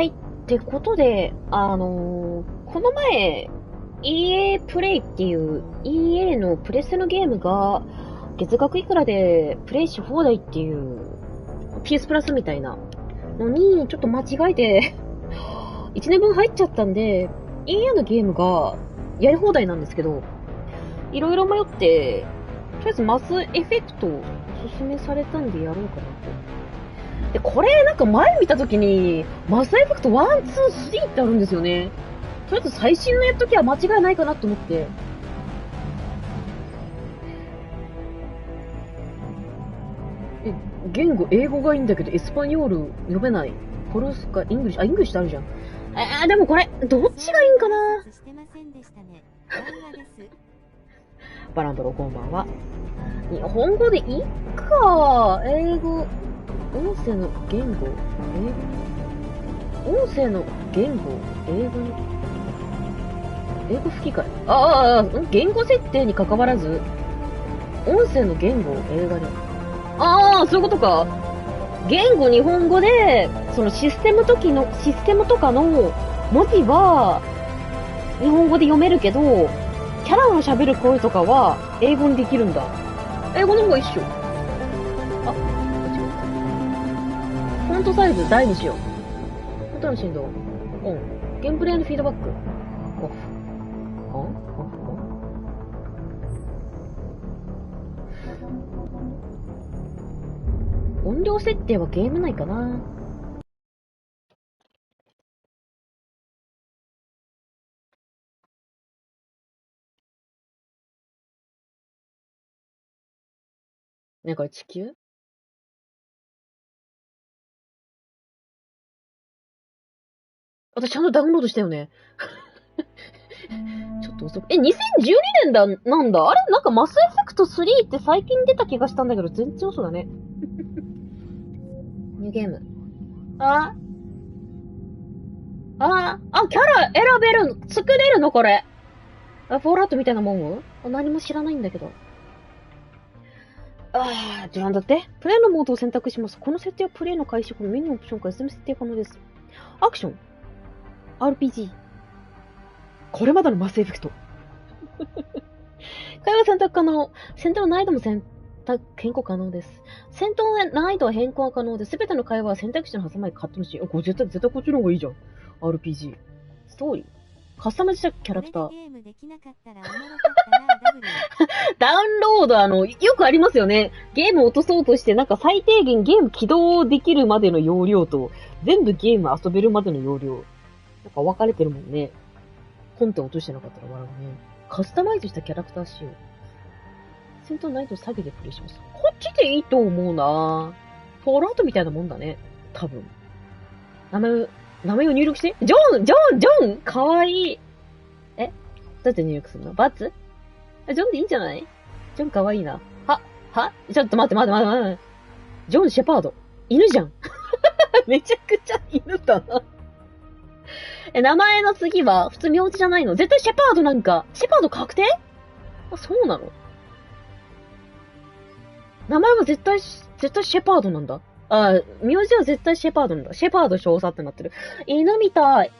はい。ってことで、この前、EA プレイっていう EA のプレステのゲームが月額いくらでプレイし放題っていう PS プラスみたいなのにちょっと間違えて1年分入っちゃったんで EA のゲームがやり放題なんですけど、いろいろ迷ってとりあえずマスエフェクトをおすすめされたんでやろうかなと。で、これなんか前見たときにマスエフェクト1、2、3ってあるんですよね。とりあえず最新のやっときは間違いないかなと思って。言語、英語がいいんだけど、エスパニョール読めない。ポルスか、イングリッシュ、イングリッシュってあるじゃん。でもこれ、どっちがいいんかな。バランドロ、こんばんは。日本語でいいか。英語、音声の言語、英語。音声の言語、英語に。英語吹き替え。言語設定に関わらず、音声の言語を映画に。そういうことか。言語日本語で、そのシステムとかの文字は、日本語で読めるけど、キャラの喋る声とかは、英語にできるんだ。英語の方が一緒。間違えた。フォントサイズ大にしよう。音の振動、オン。ゲームプレイのフィードバック、オフ。音量設定はゲーム内かな。ね、これ地球？私ちゃんとダウンロードしたよね。ちょっと遅く。2012年だ、なんだ。あれなんかマスエフェクト3って最近出た気がしたんだけど、全然遅だね。ニューゲーム。キャラ選べる、作れるのこれ。フォールアウトみたいなもん？何も知らないんだけど。なんだって。プレイのモードを選択します。この設定はプレイの開始後のメニューオプションから全部設定可能です。アクション。RPG。これまでのマスエフェクト。会話選択可能。戦闘の難易度も変更可能です。戦闘の難易度は変更可能で、すべての会話は選択肢の挟まりカットのし。これ絶対こっちの方がいいじゃん。RPG。ストーリー。カスタマイズしたキャラクター。ダウンロード、よくありますよね。ゲームを落とそうとして、なんか最低限ゲーム起動できるまでの容量と、全部ゲーム遊べるまでの容量。なんか分かれてるもんね。コンテ落としてなかったら笑うね。カスタマイズしたキャラクター仕様。戦闘難易度下げてプレイします。こっちでいいと思うな。フォールアウトみたいなもんだね。多分。名前を入力して。ジョンかわいい。どうやって入力するの？バツ？ジョンでいいんじゃない？ジョンかわいいな。ちょっと待って。ジョン・シェパード。犬じゃん。めちゃくちゃ犬だな。名前の次は普通名字じゃないの？絶対シェパードなんか。シェパード確定？そうなの？名前は絶対シェパードなんだ。名字は絶対シェパードなんだ。シェパード少佐ってなってる。犬みたい。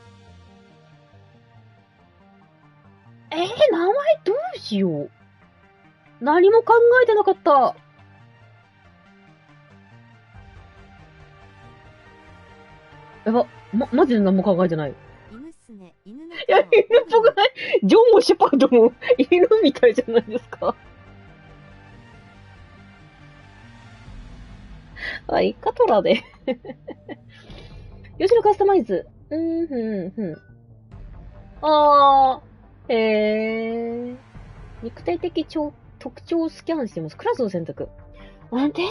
名前どうしよう。何も考えてなかった。マジで何も考えてない。犬っぽくない？ジョンもシェパードも犬みたいじゃないですか。イカトラで。吉野カスタマイズ。肉体的特徴をスキャンしてます。クラスを選択。なんで？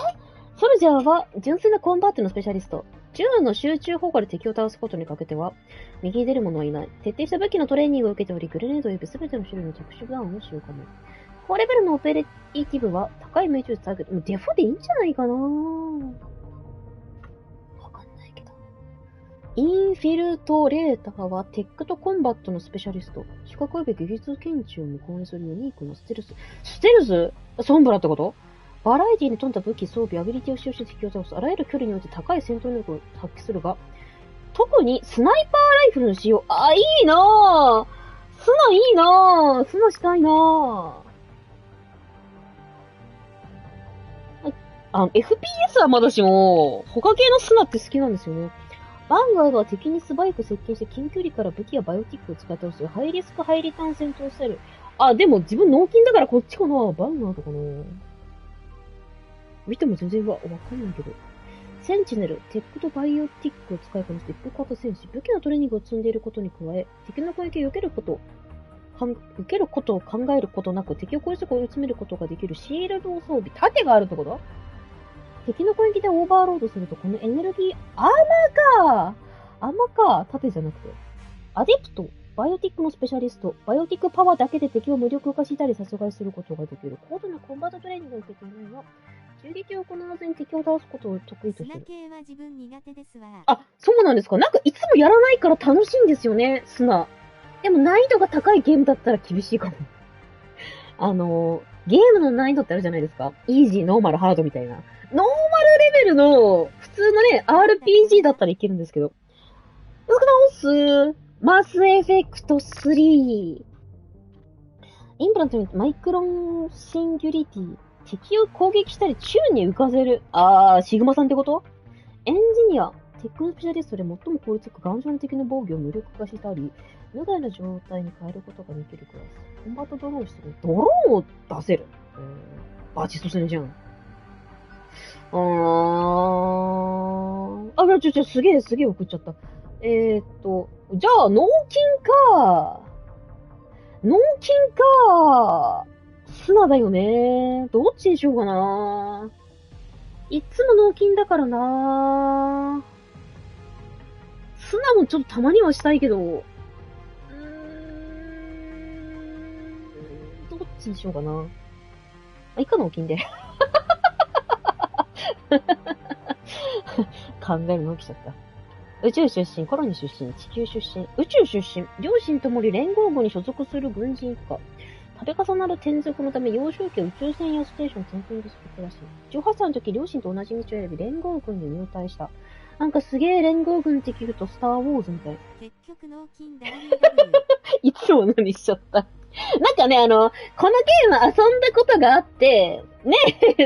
ソルジャーは純粋なコンバットのスペシャリスト。銃の集中砲火で敵を倒すことにかけては、右に出る者はいない。徹底した武器のトレーニングを受けており、グレネードを呼ぶすべての種類の特殊ダウンを使用可能。高レベルのオペレーティブは高い命中率ターゲット。デフォでいいんじゃないかな？わかんないけど。インフィルトレーターはテックとコンバットのスペシャリスト。視覚及び技術検知を無効にするユニークなステルス。ステルス？ソンブラってこと？バラエティに富んだ武器、装備、アビリティを使用して敵を倒す。あらゆる距離において高い戦闘能力を発揮するが、特にスナイパーライフルの使用。あ、いいなぁ。スナいいなぁ。スナしたいなぁ。FPS はまだしも、他系のスナって好きなんですよね。バンガードは敵に素早く接近して近距離から武器やバイオティックを使ってほしい。ハイリスク、ハイリターン戦闘スタイル。あ、でも自分脳筋だからこっちかな。バンガードかな。見ても全然わかんないけど。センチネル、テックとバイオティックを使いこなして一歩型戦士。武器のトレーニングを積んでいることに加え、敵の攻撃を受けることを考えることなく敵を効率よく追い詰めることができるシールド装備。盾があるってこと？敵の攻撃でオーバーロードすると、このエネルギー、アーマーか。盾じゃなくて。アデプト、バイオティックのスペシャリスト。バイオティックパワーだけで敵を無力化したり殺害することができる。高度なコンバートトレーニングを受けていないが、銃撃を行わずに敵を倒すことを得意とする。砂系は自分苦手ですわ。あ、そうなんですか。なんかいつもやらないから楽しいんですよね、砂。でも難易度が高いゲームだったら厳しいかも。ゲームの難易度ってあるじゃないですか。イージー、ノーマル、ハードみたいな。ノーマルレベルの、普通のね、RPG だったらいけるんですけど。マスエフェクト3。インプラントにマイクロンシンギュリティ。敵を攻撃したり宙に浮かせる。シグマさんってこと？エンジニア。テックのスペシャリストで最も効率よく頑丈な敵の防御を無力化したり、無害な状態に変えることができるクラス。コンバートドローンしてる。ドローンを出せる。バチスト戦じゃん。すげえ送っちゃった。じゃあ、脳筋か。砂だよね。どっちにしようかな。いつも脳筋だからな。砂もちょっとたまにはしたいけど、どっちにしようかな。以下脳筋で。考えるの起きちゃった。宇宙出身、コロニ出身、地球出身、宇宙出身、両親ともに連合軍に所属する軍人一家。度重なる転属のため、幼少期は宇宙船やステーション転勤でする暮らし。18歳の時、両親と同じ道を選び、連合軍に入隊した。なんかすげえ連合軍って聞くと、スターウォーズみたい。結局脳筋 WW。いつものにしちゃった。なんかね、このゲーム遊んだことがあって、ね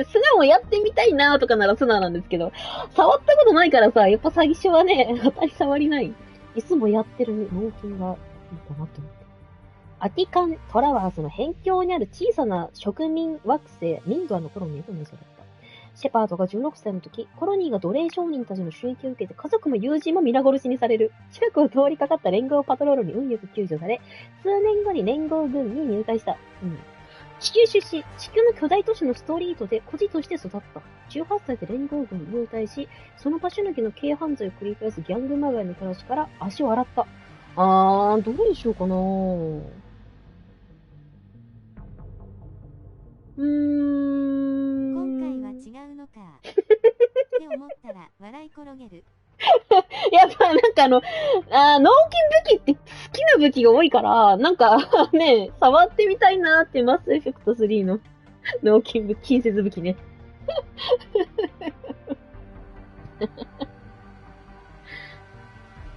スナもやってみたいなとかならスナなんですけど、触ったことないからさ、やっぱ最初はね、当たり障りない。いつもやってる脳筋がいいかなと思って。アティカン・トラワーズの辺境にある小さな植民惑星、ミンドアのコロニーと名称だった。シェパードが16歳の時、コロニーが奴隷商人たちの襲撃を受けて家族も友人も皆殺しにされる。近くを通りかかった連合パトロールに運よく救助され、数年後に連合軍に入隊した。地球出身、地球の巨大都市のストリートで孤児として育った。18歳で連合軍に入隊し、その場所抜きの軽犯罪を繰り返すギャングまがいの暮らしから足を洗った。どうにしようかな。今回は違うのか。って思ったら笑い転げる。やっぱなんか脳筋武器って好きな武器が多いから、なんかね、触ってみたいなーってマスエフェクト3の脳筋武器、近接武器ね。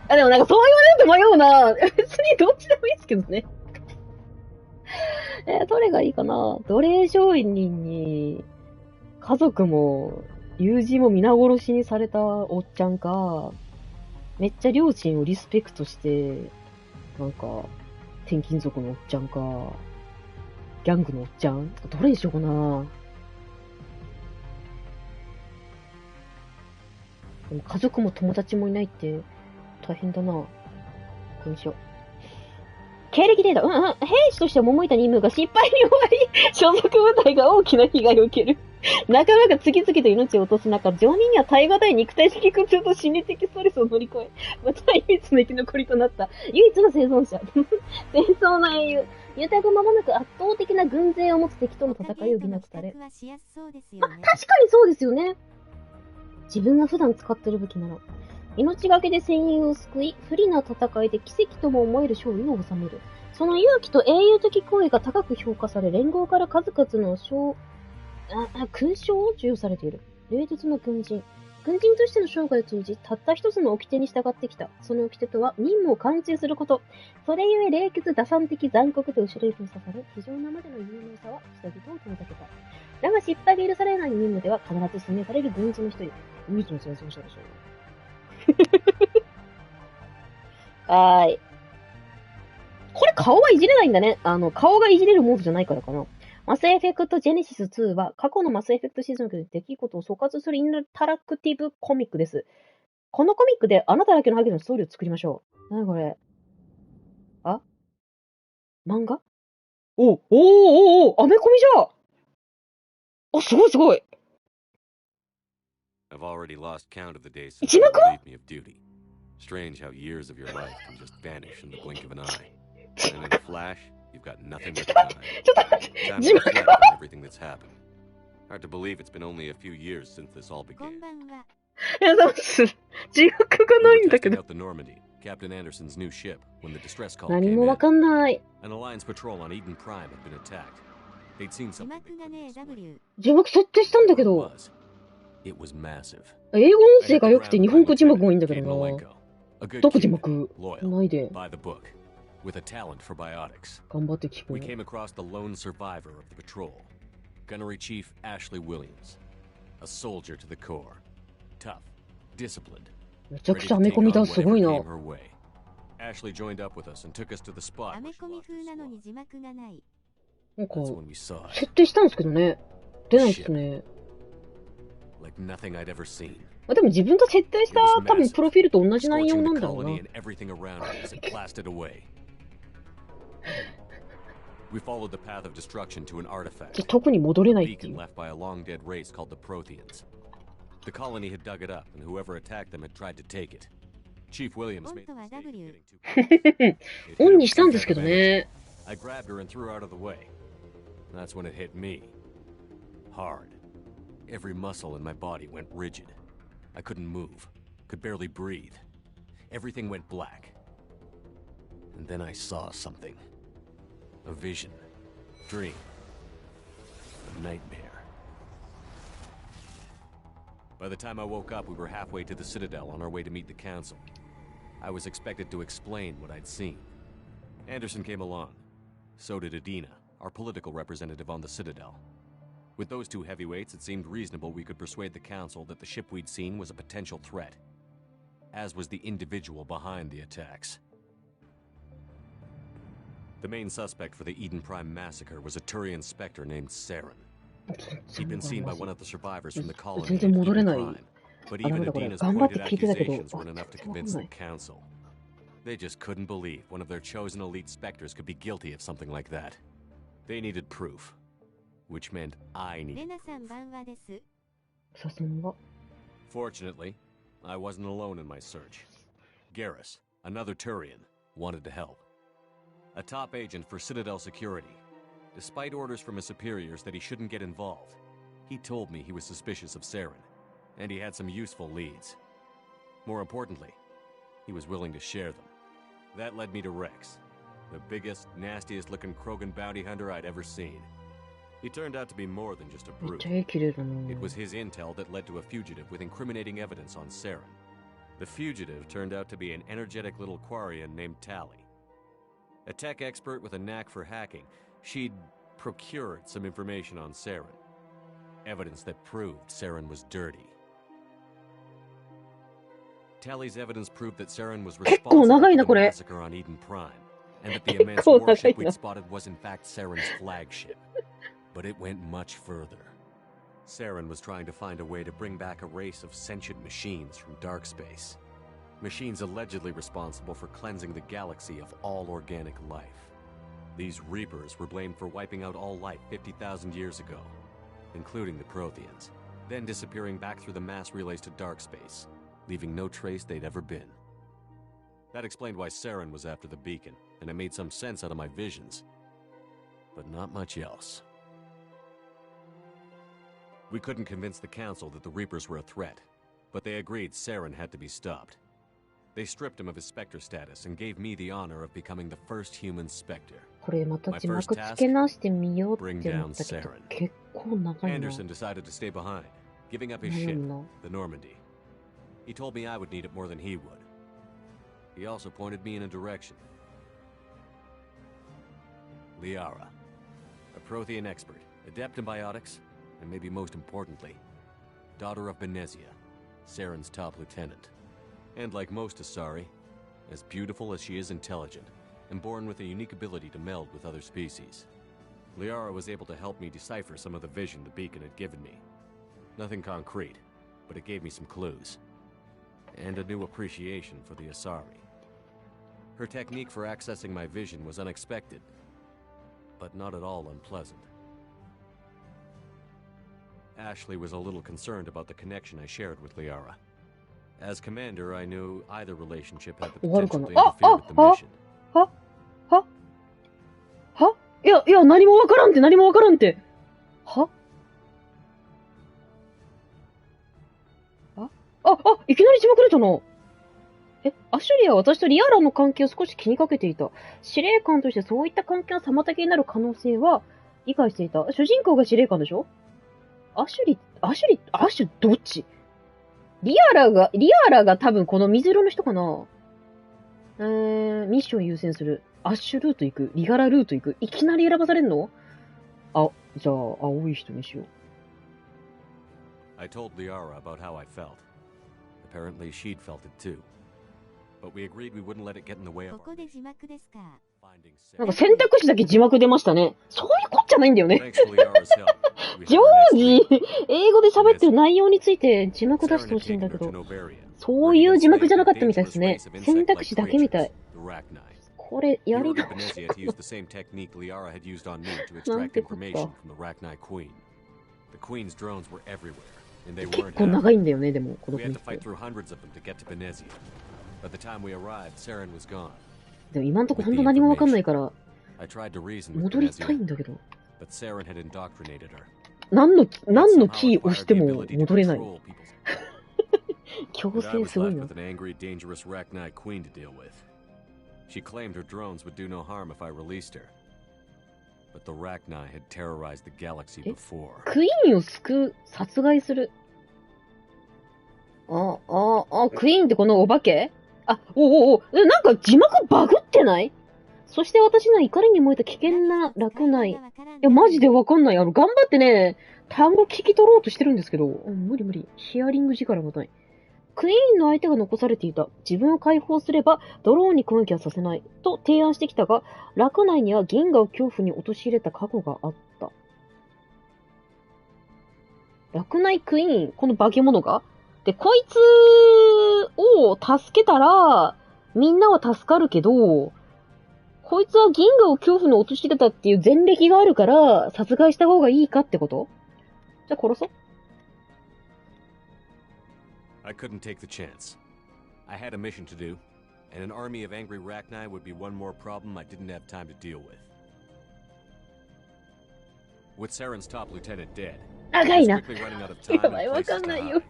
でもなんかそう言われると迷うな。別にどっちでもいいですけどね。どれがいいかな。奴隷商人に、家族も、友人も皆殺しにされたおっちゃんか、めっちゃ両親をリスペクトして、なんか、転勤族のおっちゃんか、ギャングのおっちゃんどれにしようかな。でも家族も友達もいないって大変だな。これにしよう。経歴データ。兵士として赴いた任務が失敗に終わり、所属部隊が大きな被害を受ける。仲間が次々と命を落とす中、常人には耐え難い肉体的苦痛と心理的ストレスを乗り越え、また唯一の生き残りとなった唯一の生存者。戦争の英雄。入隊後間もなく圧倒的な軍勢を持つ敵との戦いを余儀なくされ。確かにそうですよね。自分が普段使ってる武器なら。命がけで戦友を救い、不利な戦いで奇跡とも思える勝利を収める。その勇気と英雄的行為が高く評価され、連合から数々の勲章を授与されている。冷徹な軍人。軍人としての生涯を通じ、たった一つの掟に従ってきた。その掟とは、任務を完遂すること。それゆえ、冷血、打算的、残酷と後ろ指に刺され、非常なまでの有能さは人々を遠ざけた。だが、失敗が許されない任務では、必ず指名される軍人の一人。唯一の戦争者でしょう。はーい。これ顔はいじれないんだね。顔がいじれるモードじゃないからかな。マスエフェクトジェネシス2は、過去のマスエフェクトシーズンの出来事を総括するインタラクティブコミックです。このコミックであなただけのハゲのストーリーを作りましょう。なにこれ？あ？漫画？アメコミじゃ！あ、すごいすごい。I've already lost count of the days since 字 you 幕？ relieved me of duty. Strange how years of your life can just vanish in the blink of an eye. And in a flash, you've got nothing but time. ちょっと待って、 Time 字 to 幕 reflect は on everything that's happened. Hard to believe it's been only a few years since this all こ began. んばんは。いや、そうです。字幕が We な were いんだけ testing ど。 out the Normandy, Captain Anderson's new ship, when the distress call 何 came もわ in. かんない。 An Alliance patrol on Eden Prime had been attacked. They'd seen 字 something 幕 they が couldn't ねえ explain. W。字幕設定したんだ Whatever け it ど、 was, it was massive. 英語音 I 声 hit が the 良くて ground 日 with 本 my 語字幕 lieutenant, がいいんだけ Kate どな。 Malenko. A good どこ字 kid, 幕 loyal, ないで。 by the book, with a talent for biotics. 頑張って聞く We came across the lone survivor of the patrol, Gunnery Chief Ashley Williams. A soldier to the core. Tough, disciplined, めちゃく ready ちゃア to メ take コミ on だ。すご whatever いな。 came her way. Ashley joined up with us and took us to the spot ア where メ she コミ lost 風 her なの sword. に字幕がない。なんか、 That's when we saw 設 it. 定したんですけどね。出ないっすね。 Like nothing I'd ever seen. まあ、でも自分が設定した多分プロフィールと同じ内容 Scorching なん the だろうな。 colony and everything around it as it blasted away. We followed the path of destruction to an artifact. 特に戻れ A ないってい beacon う。 left by a long dead race called the Protheans. The colony had dug it up, and whoever attacked them had tried to take it. Chief Williams オン made と the は mistake of W。 getting too close. It hit オン her に with したん some ですけ type ど of energy. ね。 I grabbed her and threw her out of the way. That's when it hit me. Hard. Every muscle in my body went rigid. I couldn't move, could barely breathe. Everything went black. And then I saw something. A vision. Dream. A nightmare. By the time I woke up, we were halfway to the Citadel on our way to meet the Council. I was expected to explain what I'd seen. Anderson came along. So did Adina, our political representative on the Citadel. With those two heavyweights, it seemed reasonable we could persuade the Council that the ship we'd seen was a potential threat, as was the individual behind the attacks. The main suspect for the Eden Prime massacre was a Turian Spectre named Saren. He'd been seen by one of the survivors from the colony at Eden Prime, but even Adina's pointed accusations weren't enough to convince the Council. They just couldn't believe one of their chosen elite Spectres could be guilty of something like that. They needed proof, which meant I レ needed ナさん proof. 番話です。さすが。 Fortunately, I wasn't alone in my search. Garrus, another Turian, wanted to help. A top agent for Citadel Security. Despite orders from his superiors that he shouldn't get involved, he told me he was suspicious of Saren, and he had some useful leads. More importantly, he was willing to share them. That led me to Rex, the biggest, nastiest-looking Krogan bounty hunter I'd ever seen. He turned out to be more than just a めっ brute. ちゃ絵綺麗だな。 It was his intel that led to a fugitive with incriminating evidence on Saren. The fugitive turned out to be an energetic little Quarian named Tally. A tech expert with a knack for hacking, she'd procured some information on Saren. Evidence that proved Saren was dirty. Tally's evidence proved that Saren was 結構 responsible 長い for な the これ。 massacre on Eden Prime, and that the immense 結構長い warship な。 we'd spotted was in fact Saren's flagship. But it went much further. Saren was trying to find a way to bring back a race of sentient machines from dark space. Machines allegedly responsible for cleansing the galaxy of all organic life. These Reapers were blamed for wiping out all life 50,000 years ago, including the Protheans, then disappearing back through the mass relays to dark space, leaving no trace they'd ever been. That explained why Saren was after the beacon, and it made some sense out of my visions. But not much else. We couldn't convince the Council that the Reapers were a threat, but they agreed Saren had to be stopped. They stripped him of his Spectre status and gave me the honor of becoming the first human Spectre. これまた字幕付け直してみようって Bring 思 down ったけど、 Saren. 結構長いな。 Anderson decided to stay behind, giving up his 悩 ship, むな。 the Normandy, He told me I would need it more than he would. He also pointed me in a direction. Liara, a Prothean expert, adept in biotics, and maybe most importantly, daughter of Benezia, Saren's top lieutenant. And like most Asari, as beautiful as she is intelligent, and born with a unique ability to meld with other species. Liara was able to help me decipher some of the vision the beacon had given me. Nothing concrete, but it gave me some clues. And a new appreciation for the Asari. Her technique for accessing my vision was unexpected, but not at all unpleasant. Ashley was a little concerned about the connection I shared with Liara. As commander, I knew either relationship had the potential to interfere with the mission. いや、何もわからんって。いきなり字幕出たな。アシュリーは私とリアラの関係を少し気にかけていた。司令官としてそういった関係の妨げになる可能性は理解していた。主人公が司令官でしょ？アシュどっち？リアラが多分この水色の人かな。ミッション優先する。アッシュルート行く。リガラルート行く。いきなり選ばされんの？じゃあ、青い人にしよう。I told Liara about how I felt. Apparently she'd felt it too. But we agreed we wouldn't let it get in the way of ここで字幕ですか。なんか選択肢だけ字幕出ましたね。そういうこっちゃないんだよね。常時、英語で喋ってる内容について字幕出してほしいんだけど、そういう字幕じゃなかったみたいですね。選択肢だけみたい。これ、やり直し。なんてこと結構長いんだよね、でも、この国って。でも今んとこほんと何もわかんないから、戻りたいんだけど。何のキー押しても戻れない。強制すごいな。She claimed her drones would do no harm if I released her. But the Rachni had terrorized the galaxy before. クイーンを殺害する。クイーンってこのお化け？なんか字幕バグってない？そして私の怒りに燃えた危険な落内。いや、マジでわかんない。頑張ってね、単語聞き取ろうとしてるんですけど、無理。ヒアリング力がない。クイーンの相手が残されていた。自分を解放すれば、ドローンに攻撃はさせない。と提案してきたが、落内には銀河を恐怖に陥れた過去があった。落内クイーン、この化け物が？で、こいつを助けたら、みんなは助かるけど、こいつは銀河を恐怖に陥れたっていう前歴があるから、殺害した方がいいかってこと？じゃあ殺そう。I couldn't take the chance. I had a mission to do, and an army of angry Rachni would be one more problem I didn't have time to deal with. With Saren's top lieutenant dead, I was quickly running out of time and places to hide.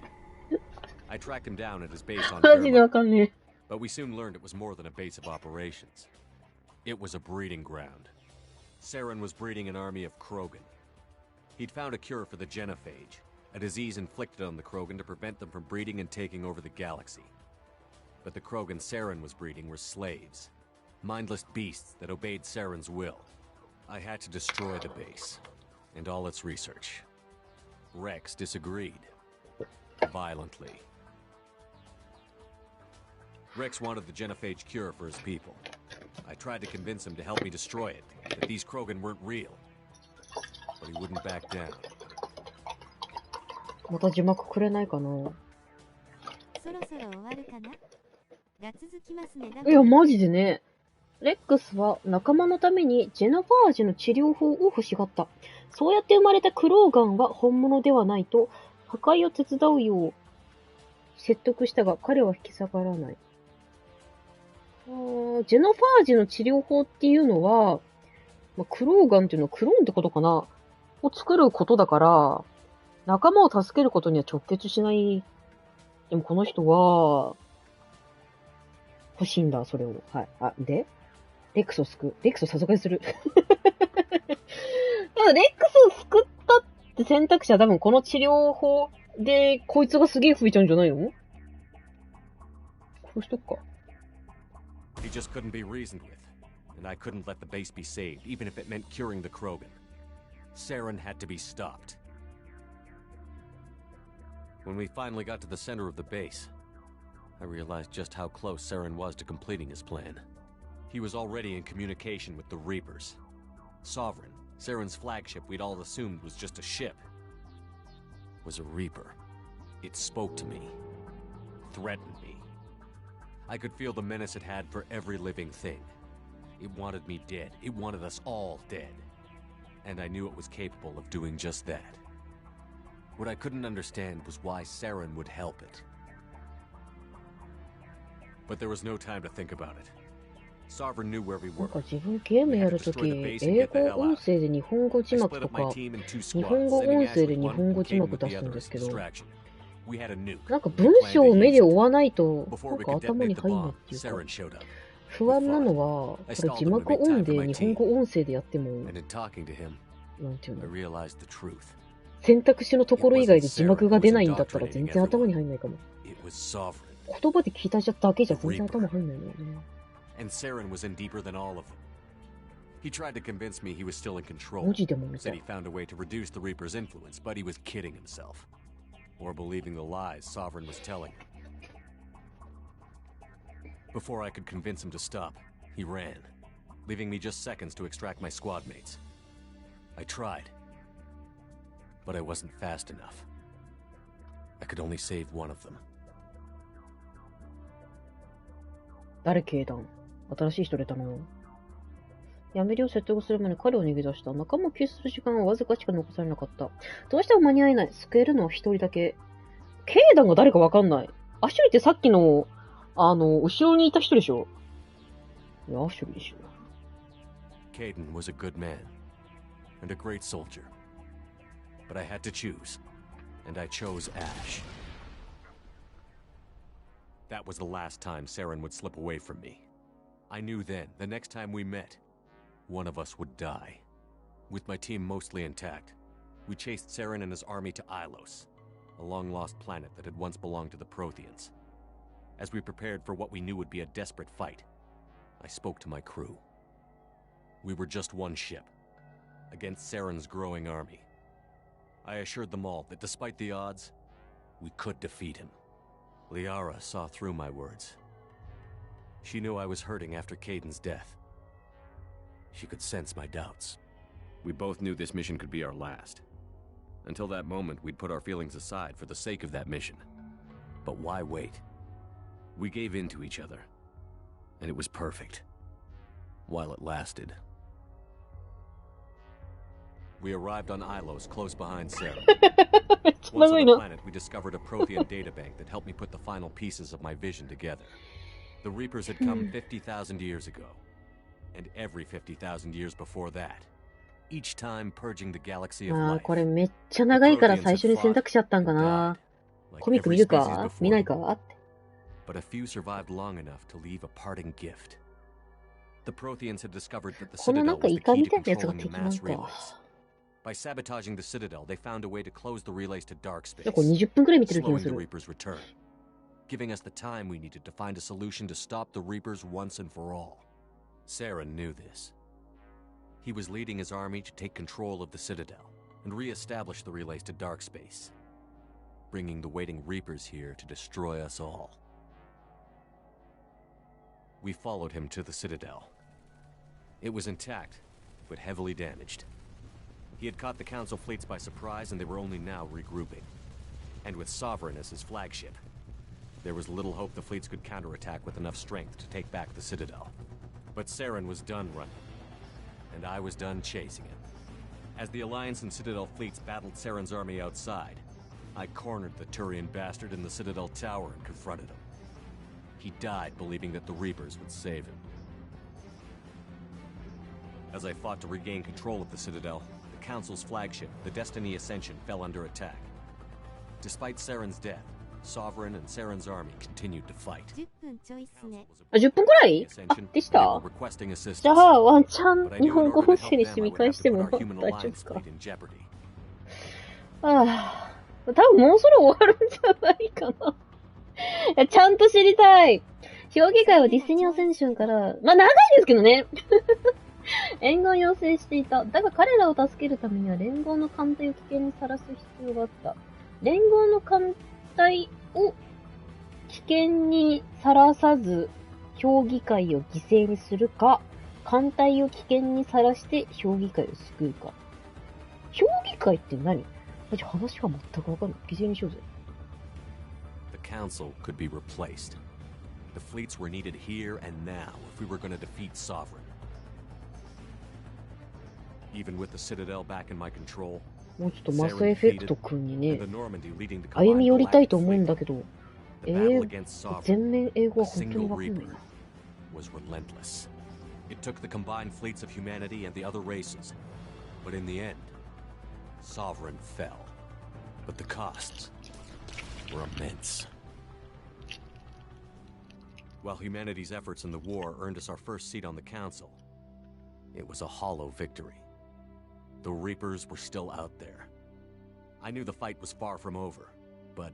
I tracked him down at his base on Derma, but we soon learned it was more than a base of operations. It was a breeding ground. Saren was breeding an army of Krogan. He'd found a cure for the genophage, a disease inflicted on the Krogan to prevent them from breeding and taking over the galaxy. But the Krogan Saren was breeding were slaves, mindless beasts that obeyed Saren's will. I had to destroy the base, and all its research. Rex disagreed. Violently. Rex wanted the genophage cure for his people. I tried to convince him to help me destroy it, that these Krogan weren't real. But he wouldn't back down. また字幕くれないかな。そろそろ終わるかな？が続きますね。いや、マジでね。レックスは仲間のためにジェノファージの治療法を欲しがった。そうやって生まれたクローガンは本物ではないと、破壊を手伝うよう説得したが、彼は引き下がらない。ジェノファージの治療法っていうのは、クローガンっていうのはクローンってことかなを作ることだから、仲間を助けることには直結しない。でもこの人は、欲しいんだ、それを。はい。でレックスを救う。レックスを殺害する。レックスを救ったって選択肢は多分この治療法で、こいつがすげえ増えちゃうんじゃないの？そうしとくか。He just couldn't be reasoned with, and I couldn't let the base be saved, even if it meant curing the Krogan. Saren had to be stopped. When we finally got to the center of the base, I realized just how close Saren was to completing his plan. He was already in communication with the Reapers. Sovereign, Saren's flagship we'd all assumed was just a ship, was a Reaper. It spoke to me, threatened me. I could feel the menace it had for every living thing. It wanted me dead. It wanted us all dead. And I knew it was capable of doing just that. What I couldn't understand was why Saren would help it. But there was no time to think about it. Sovereign knew where we なん were. か自分ゲームやるとき、英語音声で日本語字 I 幕 split と up my か、 team in two 日本 squads, 語 sending 音声 Ashley で日 one 本語 and 字 Caden 幕 with 出 the すん other です as けど、 distraction. We had a nuke. なんか文章を目で追わないと、な Before ん we か could 頭に detonate the 入んない bomb, っていうか、 Saren showed up. 不安なのは、これ字幕オンで日本語音声でやっても、 And in talking to him, なんていう I の、 realized the truth. 選択肢のところ以外で字幕が出ないんだったら全然頭に入んないかも。 It was Sovereign. 言葉で聞いただけじゃ全然頭入んないのよね。 And Saren was in deeper than all of them. He tried to convince me he was still in control. 文字でも見た Said。he found a way to reduce the Reaper's influence, but he was kidding himself. Or believing the lies Sovereign was telling him. Before I could convince him to stop, he ran, leaving me just seconds to extract my squad mates. I tried, but I wasn't fast enough. I could only save one of them. 誰警団？新しい人出たの。やめるよう説得する前に彼を逃げ出した。仲間を救出する時間はわずかしか残されなかった。どうしても間に合えない。救えるのは一人だけ。警団が誰かわかんない。アシュリーってさっきの、後ろにいた人でしょ？いや、アシュリーでしょ。Caden was a good man and a great soldier. But I had to choose, and I chose Ash. That was the last time Saren would slip away from me. I knew then, the next time we met, one of us would die. With my team mostly intact, we chased Saren and his army to Ilos, a long-lost planet that had once belonged to the Protheans. As we prepared for what we knew would be a desperate fight, I spoke to my crew. We were just one ship, against Saren's growing army. I assured them all that despite the odds, we could defeat him. Liara saw through my words. She knew I was hurting after Caden's death. She could sense my doubts. We both knew this mission could be our last. Until that moment, we'd put our feelings aside for the sake of that mission. But why wait? We gave in to each other, and it was perfect. While it lasted. We arrived on Ilos, close behind Saren. Once on the planet, we discovered a Prothean databank that helped me put the final pieces of my vision together. The Reapers had come 50,000 years ago, and every 50,000 years before that, each time purging the galaxy of あー、 life. これめっちゃ長いから最初に選択肢あったんかな。コミック見るか？見ないか？ But a few survived long enough to leave a parting gift. The Protheans had discovered that the この Citadel なんか was イ the カ key み to たいなやつが controlling the 敵なん mass か。 relays. By sabotaging the Citadel, they found a way to close the relays to dark いや、これ space, 20分くらい見てる気が slowing す the る。 Reapers' return, giving us the time we needed to find a solution to stop the Reapers once and for all. Saren knew this. He was leading his army to take control of the Citadel and re-establish the relays to dark space, bringing the waiting Reapers here to destroy us all. We followed him to the Citadel. It was intact, but heavily damaged. He had caught the Council fleets by surprise, and they were only now regrouping. And with Sovereign as his flagship, there was little hope the fleets could counterattack with enough strength to take back the Citadel. But Saren was done running, and I was done chasing him. As the Alliance and Citadel fleets battled Saren's army outside, I cornered the Turian bastard in the Citadel tower and confronted him. He died believing that the Reapers would save him. As I fought to regain control of the Citadel, the Council's flagship, the Destiny Ascension, fell under attack. Despite Saren's death, Sovereign and Saren's army continued to fight. 10分ちょいっすね。あ、10分くらい？あ、でした。じゃあ、ワンチャン日本語音声にして見返しても大丈夫か。ああ、多分もうそろ終わるんじゃないかな。いや、ちゃんと知りたい。評議会はディスニーアセンションから、まあ長いですけどね。援護を要請していた。だが彼らを助けるためには連合の艦隊を危険にさらす必要があった。連合の艦隊を危険にさらさず、評議会を犠牲にするか、艦隊を危険にさらして評議会を救うか。評議会って何？話が全くわかんない。犠牲にしようぜ。The council could be replaced. The fleets were needed here and now if we were going to defeat Sovereign. Even with the Citadel back in my control, もうちょっとマスエフェクト君にね、歩み寄りたいと思うんだけど、全面英語は本当にわかんないな。was relentless. It took the combined fleets of humanity and the other races. But in the end, Sovereign fell. But the costs were immense. While humanity's efforts in the war earned us our first seat on the council, it was a hollow victory. The Reapers were still out there. I knew the fight was far from over, but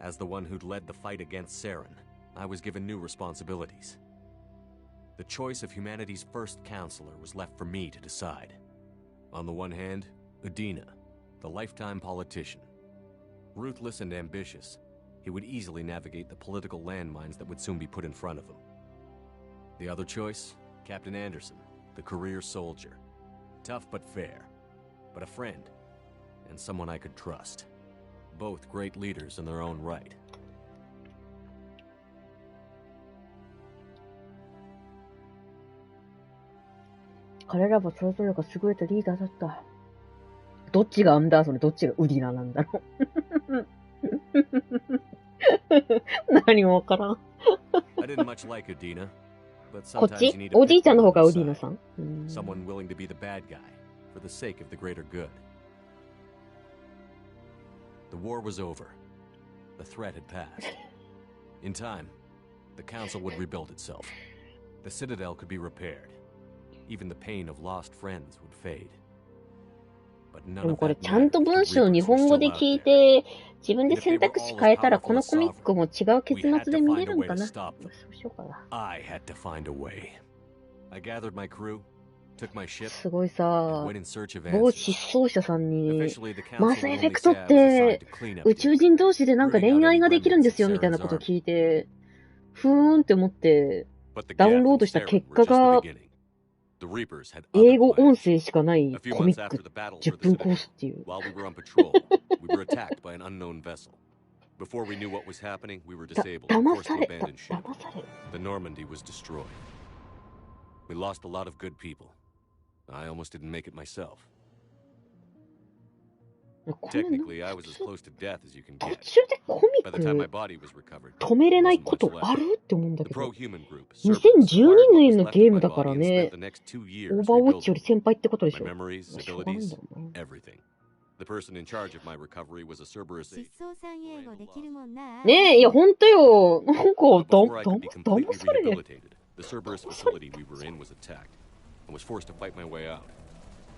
as the one who'd led the fight against Saren, I was given new responsibilities. The choice of humanity's first counselor was left for me to decide. On the one hand, Udina, the lifetime politician. Ruthless and ambitious, he would easily navigate the political landmines that would soon be put in front of him. The other choice, Captain Anderson, the career soldier. Tough but fair, but a friend, and someone I could trust. Both great leaders in their own right. 彼らはそれぞれが優れたリーダーだった。どっちがアンダーソンでどっちがウディナなんだろう。何もわからん。I didn't much like Udina, but こっ sometimes ち you need to おじい pick ちゃんの方 one がウディ side. ナさん。Someone willing to be the bad guy for the sake of the greater good. The war was over. The threat had passed. In time, the council would rebuild itself. The citadel could be repaired. Even the pain of lost friends would fade. But で none も of これ that ちゃんと mattered. 文 The 章を Reapers 日 were 本語 still で out 聞い there. て、自分で選択肢変えたらこのコミックも違う結末で見れるんかな。そうしようかな。I had to find a way. I gathered my crew, took my ship, すごい and さ、 went in search of 某 answers. 失踪者さんに、 Eventually, the マ council スエ would フェ only クト say っ I was て assigned to clean up 宇宙 duty. 人同士でなんか恋愛ができるんですよみたいなこと聞いて、ふーんって思って、 But the ダウン gap ロー and ドした Saren 結 were 果 just the が beginning. The Reapers had 英 other 語音 plans. 声しかない A few コミ months ック after the battle 10 for the 分コー Citadel, スっていう。 while we were on patrol, we were attacked by an unknown vessel. Before we knew what was happening, we were disabled and 騙 forced さ to れ abandon た、 ship. 騙され。 The Normandy was destroyed. We lost a lot of good people. I almost didn't make it myself. これ Technically, I was as close to death as you can 途 get. 中でコミ By the time my ック body was recovered, 止めれない there こと wasn't much あ left. るって思うんだ The けど。 pro-human group 2012 acquired what 年 was の left ゲー of ム my だから body and ね spent、the next 2オ years ーバーウォッチよ rebuilding り先輩ってことでし my ょ。 memories, しょうがないん abilities, だろうな。 everything. The person in charge of my recovery was a Cerberus 失 agent. 踪さん英語できるもんな。ねえ、いや、ほんとよ。なんか、But before I could be 騙 completely され。 rehabilitated, the Cerberus facility we were in was attacked. I was forced to fight my way out.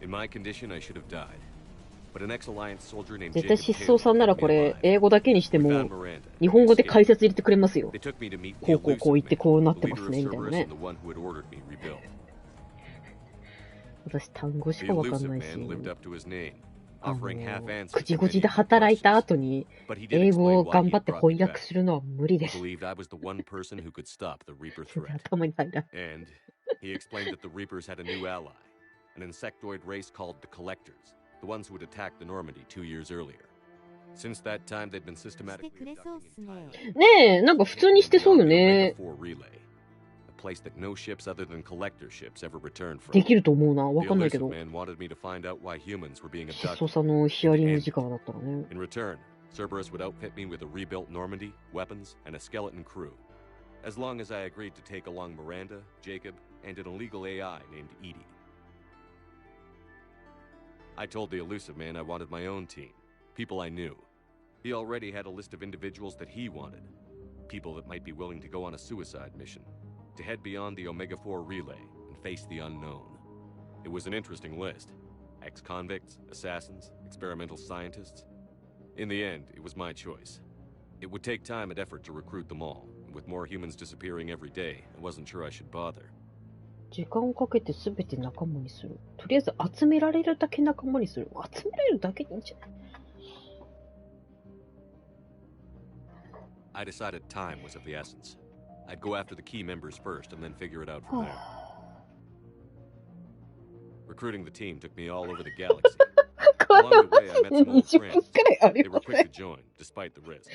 In my condition, I should have died. But an ex-alliance soldier named 絶対 Jacob 失踪 Taylor さんなら kept こ me れ、 alive. 英語だけにして We も、 found Miranda. 日本語で We 解 escaped. 説入れてくれますよ。 They took me to meet こ the うこうこう言 elusive って man, こうなっ the てま leader す of ね、みたいな Cerberus ね and。the one who had ordered me rebuilt. 私単語し The かわかん elusive ないし。 man lived up to his name, あ offering の half answers 口 to 々 many で of my 働いた questions. 後に、 But he did 英語 explain を why 頑 he 張 had って brought 翻 me 訳 back. するのは無理で He す。believed I was the one person who could stop the Reaper threat. 頭に入らん。 And he explained that the Reapers had a new ally, an insectoid race called the Collectors, the ones who had attacked the Normandy 2 years earlier. Since that time, they'd been して systematically くれそうっ abducting すね。 entire ねえ、なんか普通にしてそうよ beyond the ね。 Omega 4 relay, a place that no ships other than collector ships ever returned で from. きると思うな。わ The かんないけ elusive ど。 man wanted me to find out why humans were being 失踪 abducted. さんのヒアリング時間だったらね。 In return, Cerberus would outfit me with a rebuilt Normandy, weapons, and a skeleton crew. As long as I agreed to take along Miranda, Jacob, and an illegal AI named Edie. I told the elusive man I wanted my own team, people I knew. He already had a list of individuals that he wanted, people that might be willing to go on a suicide mission, to head beyond the Omega 4 relay and face the unknown. It was an interesting list. Ex-convicts, assassins, experimental scientists. In the end, it was my choice. It would take time and effort to recruit them all. With more humans disappearing every day, I wasn't sure I should bother. 時間をかけてすべて仲間にする。とりあえず集められるだけ仲間にする。集められるだけでいいんじゃない？ I decided time was of the essence. I'd go after the key members first and then figure it out from there. Recruiting the team took me all over the galaxy. Along the way, I met some old friends. They were quick to join, despite the risk.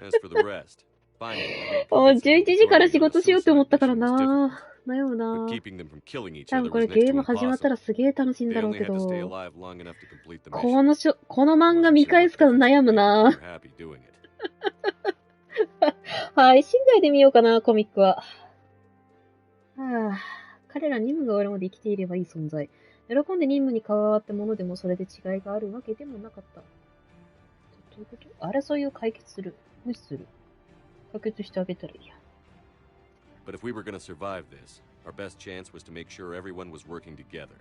As for the rest, finally, 11時から仕事しようって思ったからな。悩むな。 keeping them from killing each 多 other 分こ was れ next ゲーム to 始まったら impossible. すげえ楽しいん They だろう only け had to stay ど、 alive long enough to complete the こ mission. の漫画見返すから悩む They な。 were happy doing it. はい、信頼で見ようかな、コミックは。はあ、彼ら任務が終わるまで生きていればいい存在。喜んで任務に関わったものでもそれで違いがあるわけでもなかった。どういうこと？争いを解決する。無視する。解決してあげたらいいや。But if we were going to survive this, our best chance was to make sure everyone was working together.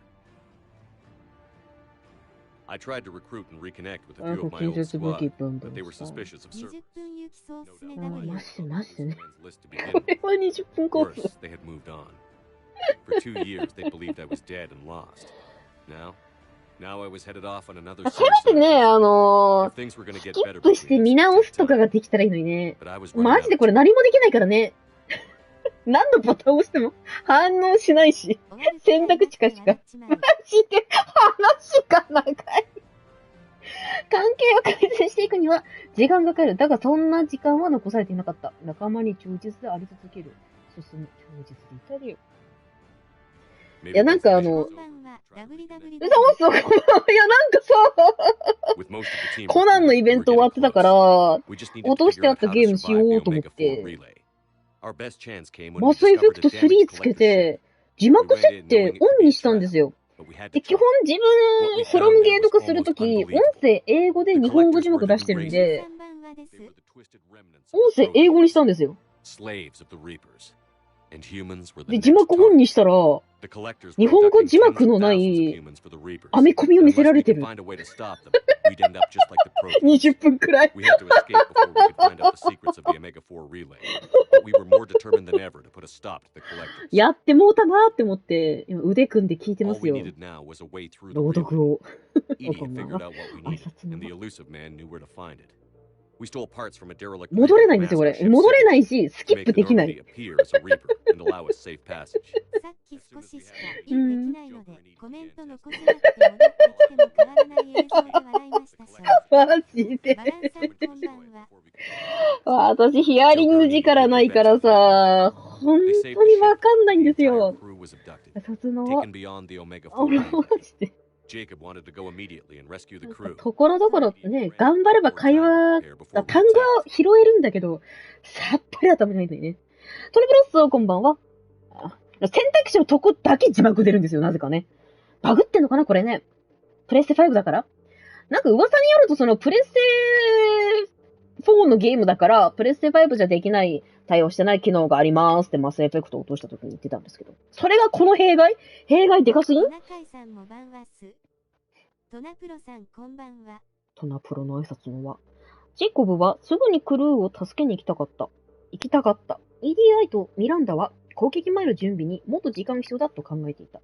I tried to recruit and reconnect with a few of my old squad, but they were suspicious of 20 service. 分行きそうっすね No one ダブル。マジマジでね。 man's list to begin こ with. れは20分コー Worse, ス。 they had moved on. For 2 years, they believed I was dead and lost. Now I was headed off on another せめて suicide ね、 mission. If things were going to ス get キ better ップして between 見 us, 直 it'd す take とか time. ができたらいいのにね。 But I was running マ out ジで of これ time. 何もできないからね。何のボタンを押しても反応しないし。選択肢かしか。マジで話が長い。関係を改善していくには時間がかかる。だがそんな時間は残されていなかった。仲間に忠実であり続ける。進む。忠実でいたりよ。いや、なんかこんばんは。WWW そう、いや、なんかさ、 With most of the team コナンのイベント終わってたから、 we just needed 落 to として figure あ out った how ゲー to ムし survive よ the うと思っ Omega 4て、 relay. Our best chance came when we マスエフェ discovered クト a damaged 3つけ collector's ship. て、字幕設定オンにしたんですよ。 But we had で、 to 基 try. 本自分、フロムゲーとかするとき、音声英語で日本語字幕出してるんで、 こんばんはです。 They were the twisted remnants 音 of the 声英語にしたん Proteus, ですよ。 slaves of the Reapers, and humans were the で、 next 字幕オン target. にしたら、 The collectors 日 were 本語 abducting 字幕 tens の of な thousands of い humans for the Reapers. アメコミを見せら Unless れ we て could る。 find a way to stop them, we'd end up just like the Proteus. 20分くらい。 We had to escape before we could find out the secrets of the Omega 4 relay. But we were more determined than ever to put a stop to the collectors. やってもうたなーって思って、今腕組んで聞いてま All す we よ。 needed now was a way through the 朗 relay. 読を。 Edie had figured out what we 挨 needed, 拶の and the elusive man knew where to find it. We stole parts from a derelict 戻れないんですよ、これ。戻れないし、スキ to ッ make プ the できな Normandy い。 appear as a Reaper and allow us safe passage. さっき少ししかインできないので、コメント残しなくて戻ってきても変わらない映像で笑いましたしょ。マジで。バランさんこんばんは。私、ヒアリング力ないからさ、本当にわかんないんですよ。 Crew was abducted, 卒の、 taken beyond the Omega あ、 4 マ relay. ジで。 Jacob wanted to go immediately and rescue the なんか crew. ところどころね、頑張れば会話、単語は拾えるんだけど、さっぱり頭にないんだよね。トリプロッソ、こんばんは。選択肢のとこだけ字幕出るんですよ、なぜかね。バグってんのかなこれね。プレステ5だから。なんか噂によるとそのプレステ4のゲームだから、プレステ5じゃできない、対応してない機能がありますってマスエフェクトを落とした時に言ってたんですけど。それがこの弊害でかすぎん？トナカイさんも晩はす。トナプロさんこんばんは。トナプロの挨拶の輪。ジェイコブはすぐにクルーを助けに行きたかった。EDI とミランダは攻撃前の準備にもっと時間が必要だと考えていた。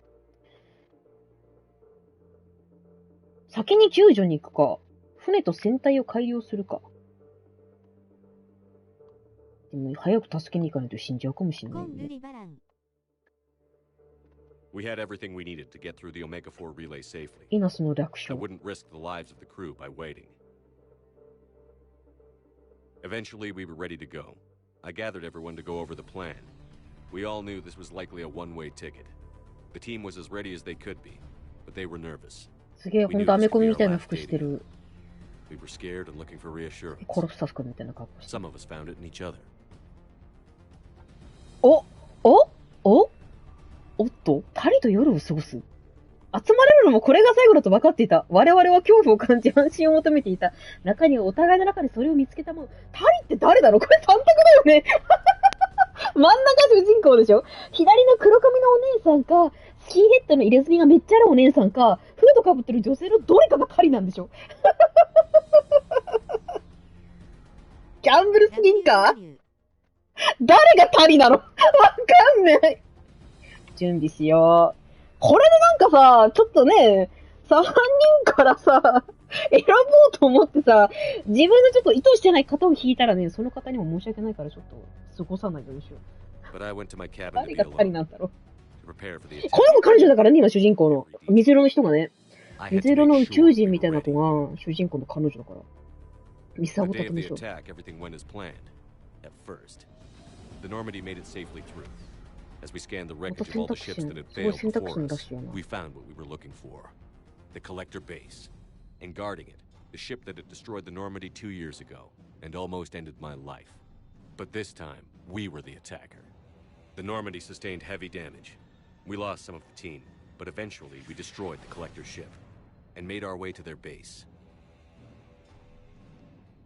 先に救助に行くか、船と船体を改良するか。でも早く助けに行かないと死んじゃうかもしれコンルないね。リバラン。 We had everything we needed to get through the Omega 4 relay safely. イナスの略 I 称。 wouldn't risk the lives of the crew by waiting. Eventually, we were ready to go. I gathered everyone to go over the plan. We all knew this was likely a one-way ticket. The team was as ready as they could be, but they were nervous. すげえ、ほんとアメコミみたいな服してる。 We were scared and looking for reassurance. 殺した服みたいな格好して Some of us found it in each other. おっとパリと夜を過ごす。集まれるのもこれが最後だと分かっていた。我々は恐怖を感じ安心を求めていた。中にはお互いの中でそれを見つけたもの。パリって誰だろうこれ3択だよね。真ん中主人公でしょ。左の黒髪のお姉さんか、スキンヘッドの入れ墨がめっちゃあるお姉さんか、フードかぶってる女性のどれかがパリなんでしょ。ギャンブルすぎんか W 誰がタリなのわかんない。準備しよう。これでなんかさ、ちょっとね、3人からさ、選ぼうと思ってさ、自分のちょっと意図してない方を引いたらね、その方にも申し訳ないからちょっと過ごさないようにしよう。誰がタリなんだろう。この子彼女だからね、今主人公の。水色の人がね。水色の宇宙人みたいな子が主人公の彼女だから。ミスアボタトミショ。The Normandy made it safely through. As we scanned the wreckage of all the ships that had failed before us, we found what we were looking for. The collector base. And guarding it, the ship that had destroyed the Normandy 2 years ago, and almost ended my life. But this time, we were the attacker. The Normandy sustained heavy damage. We lost some of the team, but eventually we destroyed the collector's ship, and made our way to their base.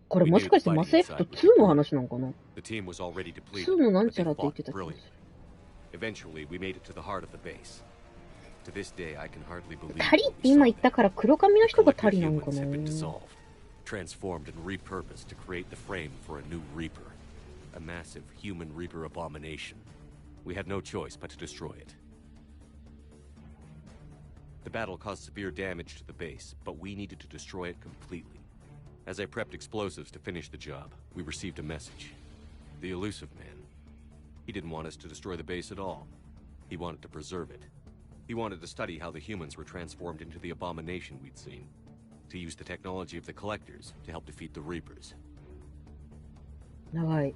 これもしかしてマスエフェクト2の話なのかな ?2 のなんちゃらって言ってた気がする。タリって今言ったから黒髪の人がタリなのかな Transformed and repurposed to create the frame for a new Reaper. A massive human Reaper abomination. We had no choice but to destroy it. The battle caused severe damage to the base, but we needed to destroy it completely. As I prepped explosives to finish the job, we received a message. The elusive man. He didn't want us to destroy the base at all. He wanted to preserve it. He wanted to study how the humans were transformed into the abomination we'd seen. To use the technology of the collectors to help defeat the Reapers. 長い。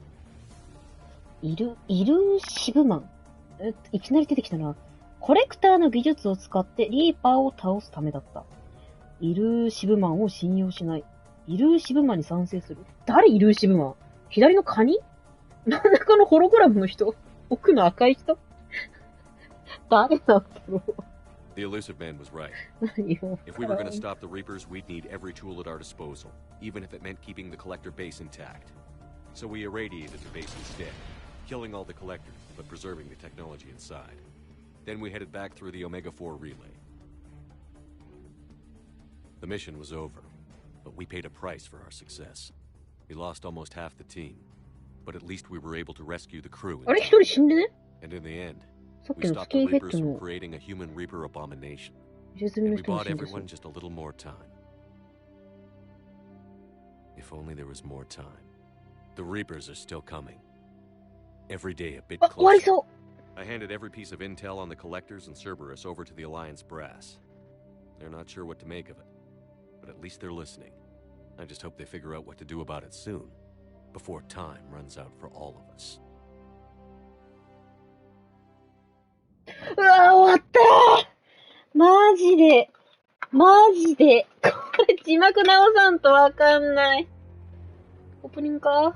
イルシブマン。いきなり出てきたな。コレクターの技術を使ってリーパーを倒すためだった。イルシブマンを信用しない。イルーシブマンに賛成する。誰イルーシブマン？左のカニ？真ん中のホログラムの人？奥の赤い人？誰なんだろう The elusive man was right. If we were going to stop the Reapers, we'd need every tool at our disposal, even if it meant keeping the collector base intact. So we irradiated the base instead, killing all the collectors, but preserving the technology inside. Then we headed back through the Omega-4 relay. The mission was over. But we paid a price for our success. We lost almost half the team, but at least we were able to rescue the crew. And in the end, we stopped the Reapers from creating a human Reaper abomination. And we bought everyone just a little more time. If only there was more time. The Reapers are still coming. Every day a bit closer. I handed every piece of intel on the Collectors and Cerberus over to the Alliance brass. They're not sure what to make of it. But at least they're listening. I just hope they figure out what to do about it soon, before time runs out for all of us. うわ、終わったーマジで。これ字幕直さんとわかんない。オープニングか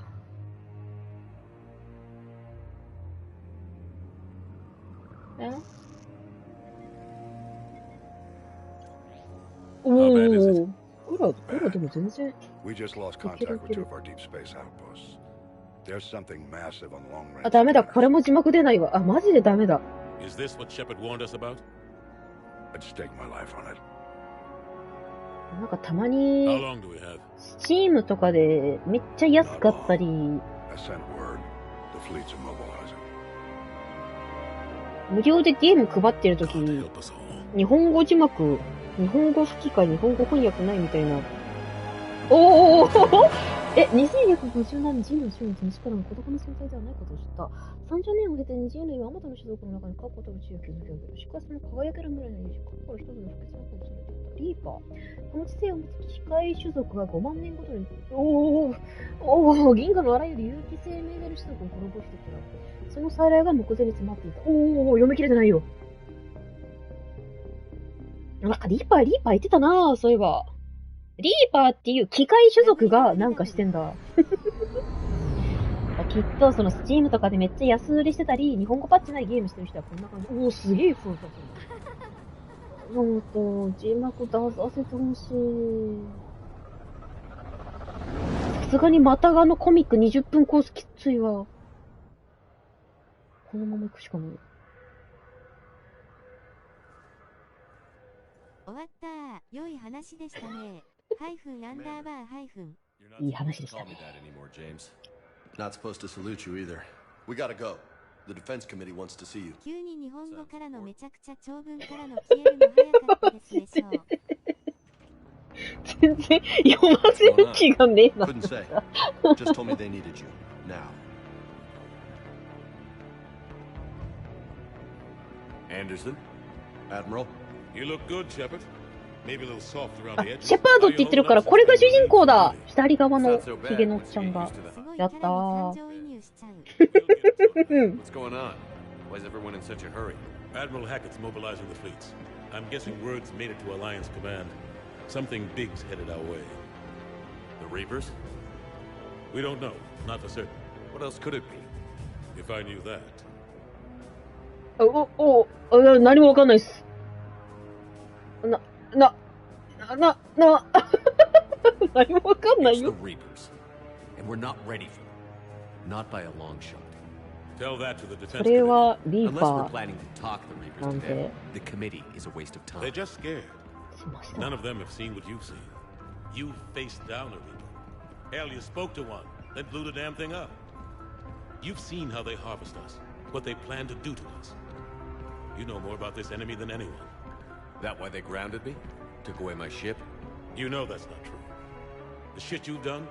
おー。オラでも全然。We just lost contact with two of our deep space outposts. There's something massive on long range. あ、ダメだ。これも字幕出ないわ。あ、マジでダメだ。Is this what Shepard warned us about? I'd stake my life on it. なんかたまに、スチームとかでめっちゃ安かったり。I sent word. The fleet's immobilizing. 無料でゲーム配ってるときに、日本語字幕、日本語吹き替え、日本語翻訳ないみたいな。おー2157年自由の種の西からの孤独の存在ではないことを知った。30年を経て自由の岩本の種族の中に過去と宇宙を築き上げる。しかしその輝ける未来の意識、過去の一つの不潔なことをされていた。リーパー。この知性を持つ機械種族が5万年ごとに、銀河のあらゆる有機生命である種族を滅ぼしてきた。その再来が目前に迫っていた。読み切れてないよ。なんかリーパー言ってたなぁ、そういえば。リーパーっていう機械種族がなんかしてんだ。きっとそのスチームとかでめっちゃ安売りしてたり、日本語パッチないゲームしてる人はこんな感じ。すげえ風だった。なんか、字幕出させてほしい。さすがにまたがのコミック20分コースきついわ。このまま行くしかない。終わったー。良い話でしたね。ハイフンアンダーバーハイフン。いい話でした Call me ね。that anymore, James. Not supposed to salute you either. We gotta go. The defense committee wants to see you. 急に日本語からのめちゃくちゃ長文からの消えるの早かったですでしょう。全然読ませる気がねえな。Couldn't say. Just told me they needed you. Now. Anderson? Admiral? You look good, Shepard. Maybe a little soft around あ、 the edges. シェパードって言ってるから、これが主人公だ。左側のヒゲのおっちゃんが。すごいやったキャラに感ー。情移入しちゃう。 What's going on? Why is everyone in such a hurry? Admiral Hackett's mobilizing the fleets. I'm guessing word's made it to Alliance Command. Something big's headed our way. The Reapers? We don't know, not for certain. What else could it be? If I knew that. 何もわかんないっす。何もわかんない It's the よ。 Reapers. And we're not ready for them. Not by a long shot. Tell that to the そ defense れ committee. はリー Unless フ we're ァ planning to talk the Reapers な to ん death, で the committee is a waste of time. They're just scared. しました。 None of them have seen what you've seen. You faced down a Reaper. Hell, you spoke to one, then blew the damn thing up. You've seen how they harvest us, what they plan to do to us. You know more about this enemy than anyone. That why they grounded me? Took away my ship? You know that's not true. The shit you've done,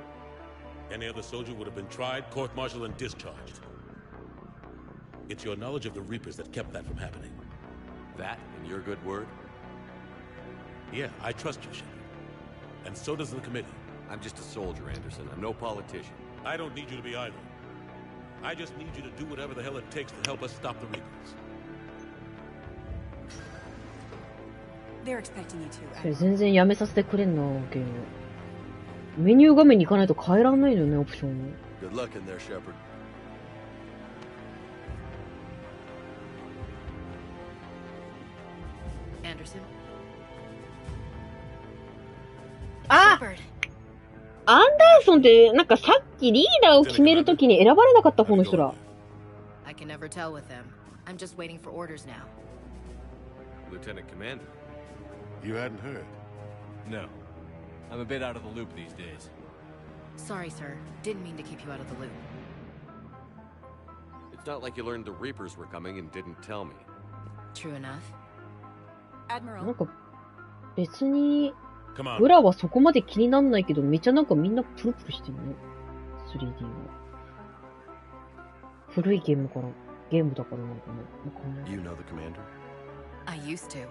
any other soldier would have been tried, court-martialed, and discharged. It's your knowledge of the Reapers that kept that from happening. That and your good word? Yeah, I trust you, Shepard. And so does the committee. I'm just a soldier, Anderson. I'm no politician. I don't need you to be either. I just need you to do whatever the hell it takes to help us stop the Reapers. They're expecting you to. それ全然やめさせてくれんな、ゲーム。メニュー画面に行かないと変えらんないのよね、オプション。Good luck in there, Shepard. Anderson. あ Shepard. アンダーソンって、なんかさっきリーダーを決めるときに選ばれなかった方の人だ。 I can never tell with them. I'm just waiting for orders now. Lieutenant Commander? You hadn't heard. No. I'm a bit out of the loop these days. Sorry, sir. Didn't mean to keep you out of the loop. It's not like you learned the Reapers were coming and didn't tell me. True enough. なん Admiral. か、別に、 Come on. グラはそこまで気になんないけど、めっちゃなんかみんなプルプルしてるね。3D は。古いゲームから、ゲームだからなんかね。わかんない。 You know the commander? I used to.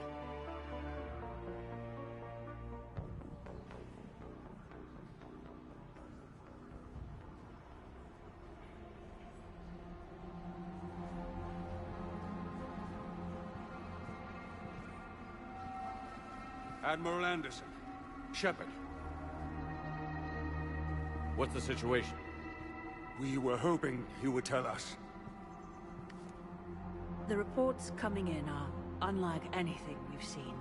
Admiral Anderson. Shepard. What's the situation? We were hoping you would tell us. The reports coming in are unlike anything we've seen.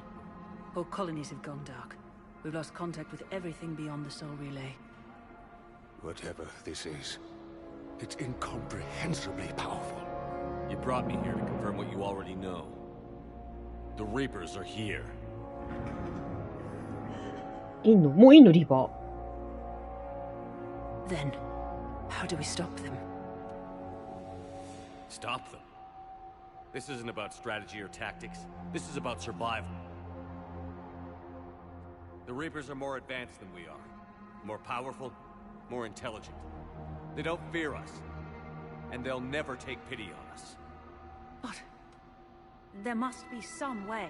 Whole colonies have gone dark. We've lost contact with everything beyond the Soul Relay. Whatever this is, it's incomprehensibly powerful. You brought me here to confirm what you already know. The Reapers are here. いんの？もういんのリーバー。 Then, how do we stop them? Stop them. This isn't about strategy or tactics. This is about survival. The Reapers are more advanced than we are. More powerful, more intelligent. They don't fear us. And they'll never take pity on us. But there must be some way.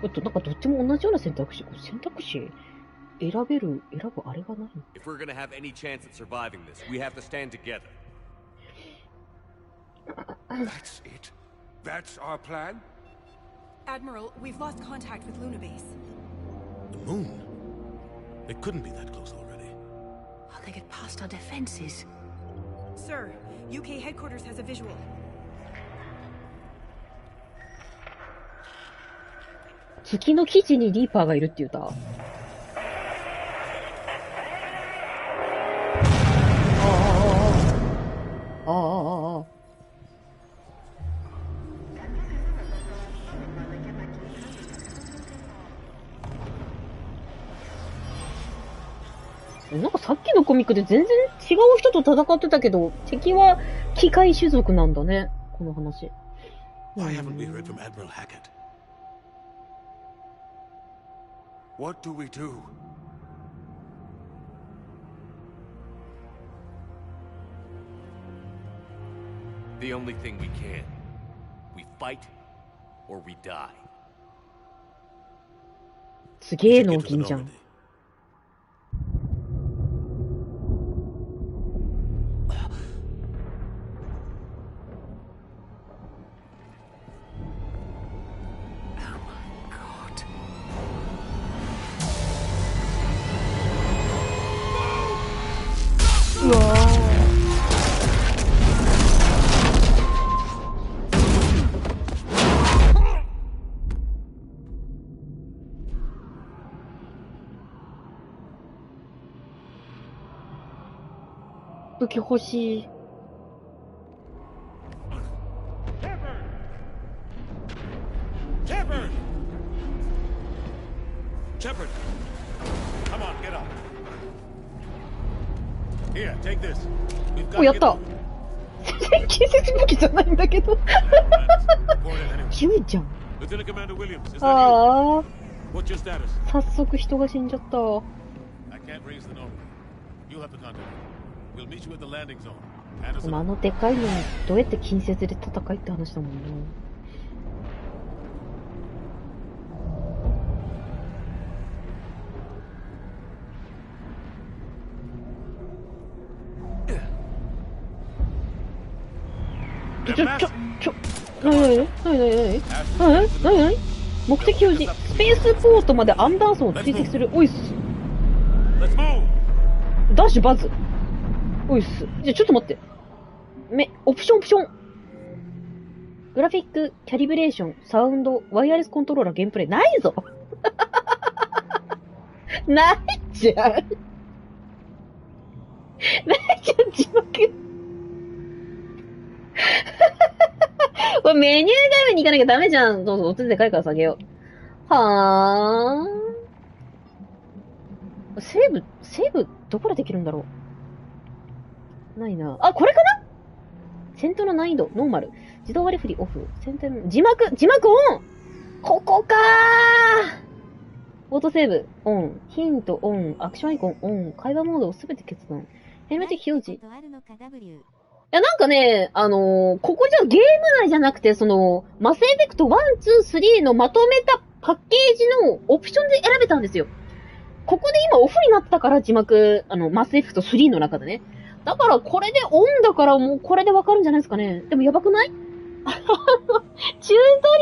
なんかどっちも同じような選択肢選ぶあれがない。 If we're gonna have any chance at surviving this, we have to stand together. That's it? That's our plan? Admiral, we've lost contact with Luna Base. The moon? It couldn't be that close already. How they get past our defenses? Sir, UK headquarters has a visual. 月の基地にリーパーがいるって言うた。ああ。ミックで全然違う人と戦ってたけど、敵は機械種族なんだね、この話。Why haven't we heard from Admiral Hackett? What do we do? The only thing we can. We fight, or we die. すげえ納金じゃん。うわー。武器欲しい。Shepard! Shepard! Come on, get up. Here, take this. We've got お、や to っ get た。建設武器じゃないんだけど。 anyway. 強いじゃん。 Lieutenant Commander Williams, is that you? ああ、 What's your status? 早速人が死んじゃった。 I can't raise the normal. You'll have to contact me. We'll meet you at the landing zone. でもあのでかいのにどうやって近接で戦いって話だもんな。なに目的表示。スペースポートまでアンダーソンを追跡する。おいっす。ダッシュバズ。おいっす。じゃ、ちょっと待って。オプション。グラフィック、キャリブレーション、サウンド、ワイヤレスコントローラー、ゲームプレイ。ないぞないじゃんないじゃん、字幕。これメニュー画面に行かなきゃダメじゃん。そうそう、おつでかいから下げよう。はーん。セーブ、どこでできるんだろう。ないな。あ、これかな？戦闘の難易度、ノーマル。自動割り振りオフ。戦闘の、字幕オン！ここかー！オートセーブ、オン。ヒント、オン。アクションアイコン、オン。会話モードをすべて決断。ヘルメット表示。いや、なんかね、ここじゃゲーム内じゃなくて、マスエフェクト1、2、3のまとめたパッケージのオプションで選べたんですよ。ここで今オフになったから字幕、マスエフェクト3の中でね。だからこれでオンだからもうこれでわかるんじゃないですかね。でもやばくない？チュート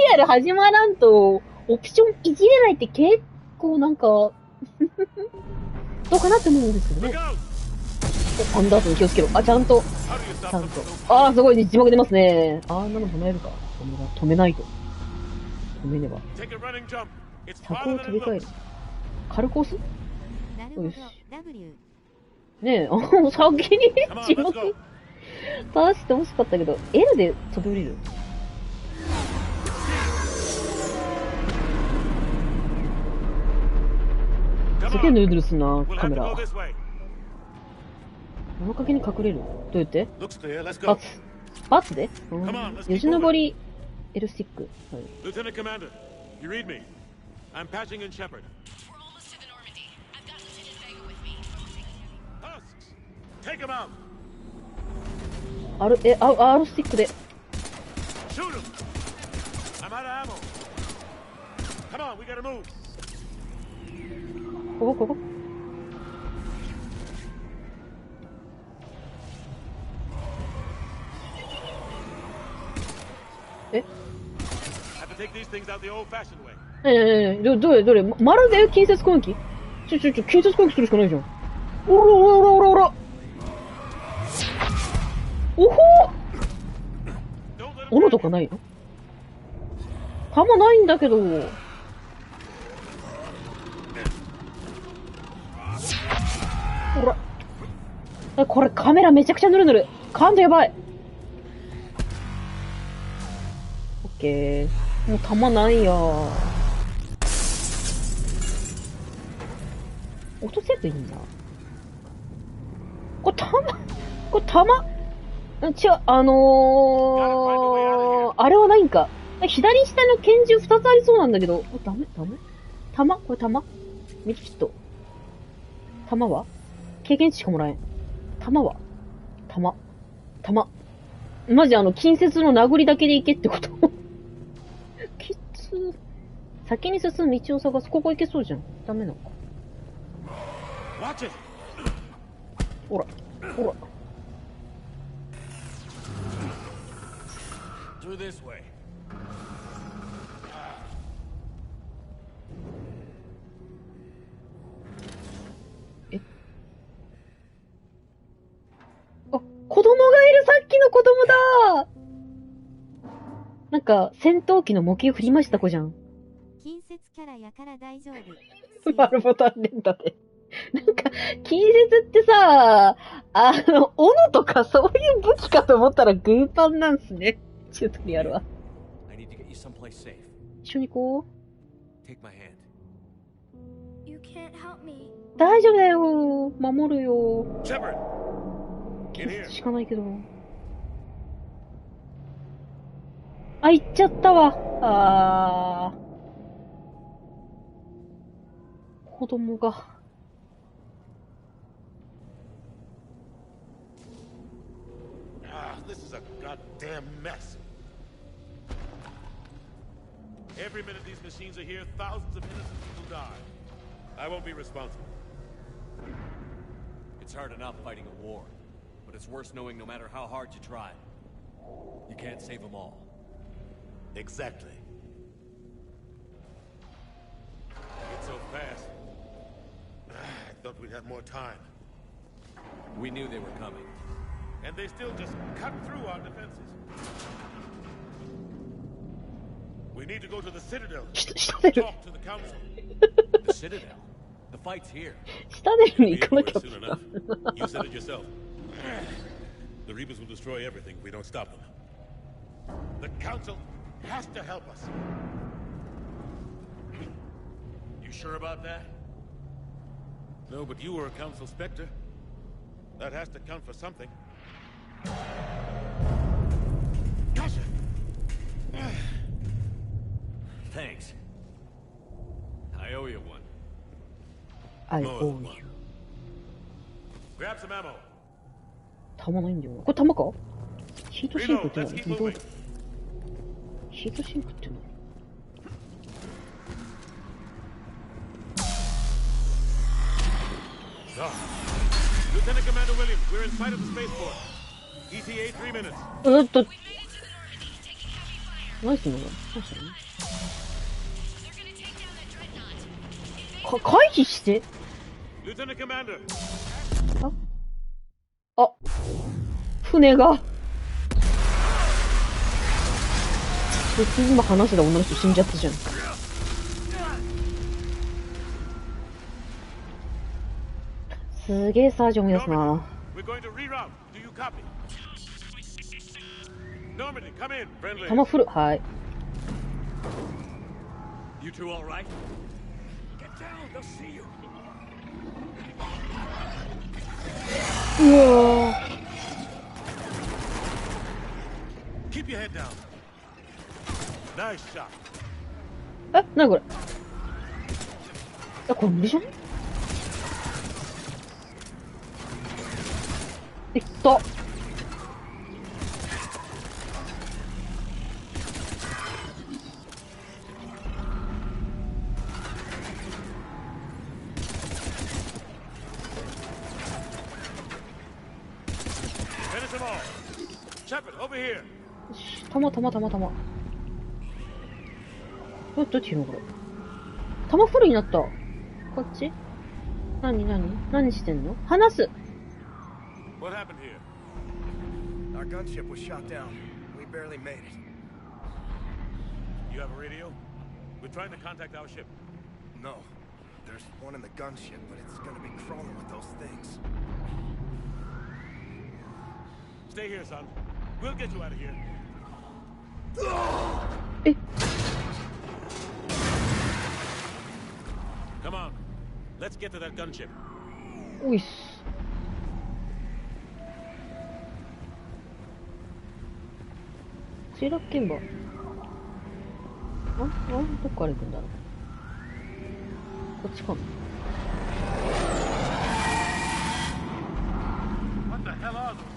リアル始まらんと、オプションいじれないって結構なんか、どうかなって思うんですけどね。アンダーソン気をつけろ。あ、ちゃんと。あー、すごい、字幕出ますね。あんなの止めるか。止めないと。止めねば。柵を飛び替える。軽く押す？よし。ねえ、先に字幕出して欲しかったけど、L で飛び降りる。すげえヌードルすんな、カメラ。物陰に隠れる。どうやって？バツで？よじ登り、L スティック。はい。Lieutenant Commander, you read me? I'm patching in Shepard. Take him out. R スティックで。Shoot him. I'm out of ammo. Come on, we gotta move. ここ。え？ Have to take these things out the old-fashioned way. どれまるで近接攻撃？近接攻撃するしかないじゃん。おら。おほー！斧とかないの？弾ないんだけど。ほら。これカメラめちゃくちゃヌルヌル。感度やばい。オッケー。もう弾ないやー。落とせばいいんだ。これ弾違う、あれはないんか。左下の拳銃2つありそうなんだけど。ダメこれ弾ミキキット。弾は経験値しかもらえん。弾は弾。マジ近接の殴りだけでいけってこときつ。先に進む道を探す。ここ行けそうじゃん。ダメなのか。ほら。Through this way. 子供がいる、さっきの子供だ。なんか、戦闘機の模型振りました子じゃん。近接キャラやから大丈夫。丸ボタン連打で。なんか、近接ってさ、斧とかそういう武器かと思ったらグーパンなんすね。チュートリアルは。一緒に行こう。大丈夫だよ。守るよ。しかないけど。あ、行っちゃったわ。子供が。This is a goddamn mess. Every minute these machines are here, thousands of innocent people die. I won't be responsible. It's hard enough fighting a war, but it's worse knowing no matter how hard you try, you can't save them all. Exactly. It's so fast. I thought we'd have more time. We knew they were coming. And they still just cut through our defenses. We need to go to the Citadel. Talk to the Council. The Citadel? The fight's here. Be everywhere soon enough. You said it yourself. The Reapers will destroy everything if we don't stop them. The Council has to help us. You sure about that? No, but you were a Council Spectre. That has to count for something. Gotcha! Thanks. I owe you one. I owe you. Grab some ammo. 弾ないんだよな。これ弾か？ヒートシンクって何？ヒートシンクって何？Lieutenant Commander Williams, we're in sight of the spaceport. ETA 3 minutes. 何すんの？回避して。Lieutenant Commander. あ、船が。今話してた女の人死んじゃったじゃん。すげえサージョンやすな。弾フル、はい。うわー。え、なにこれ。これ無理じゃね？いった。弾。どっちのこれ。弾フルになった。こっち？何してんの？話す。What happened here? Our gunship was shot down. We barely made it. You have a radio? We're trying to contact our ship. No. There's one in the gunship, but it's gonna be crawling with those things. Stay here, son. We'll get you out of here. え？ Come on. Let's get to that gunship. おいっす。墜落現場。どっから行くんだろう。こっちかな。What the hell are those?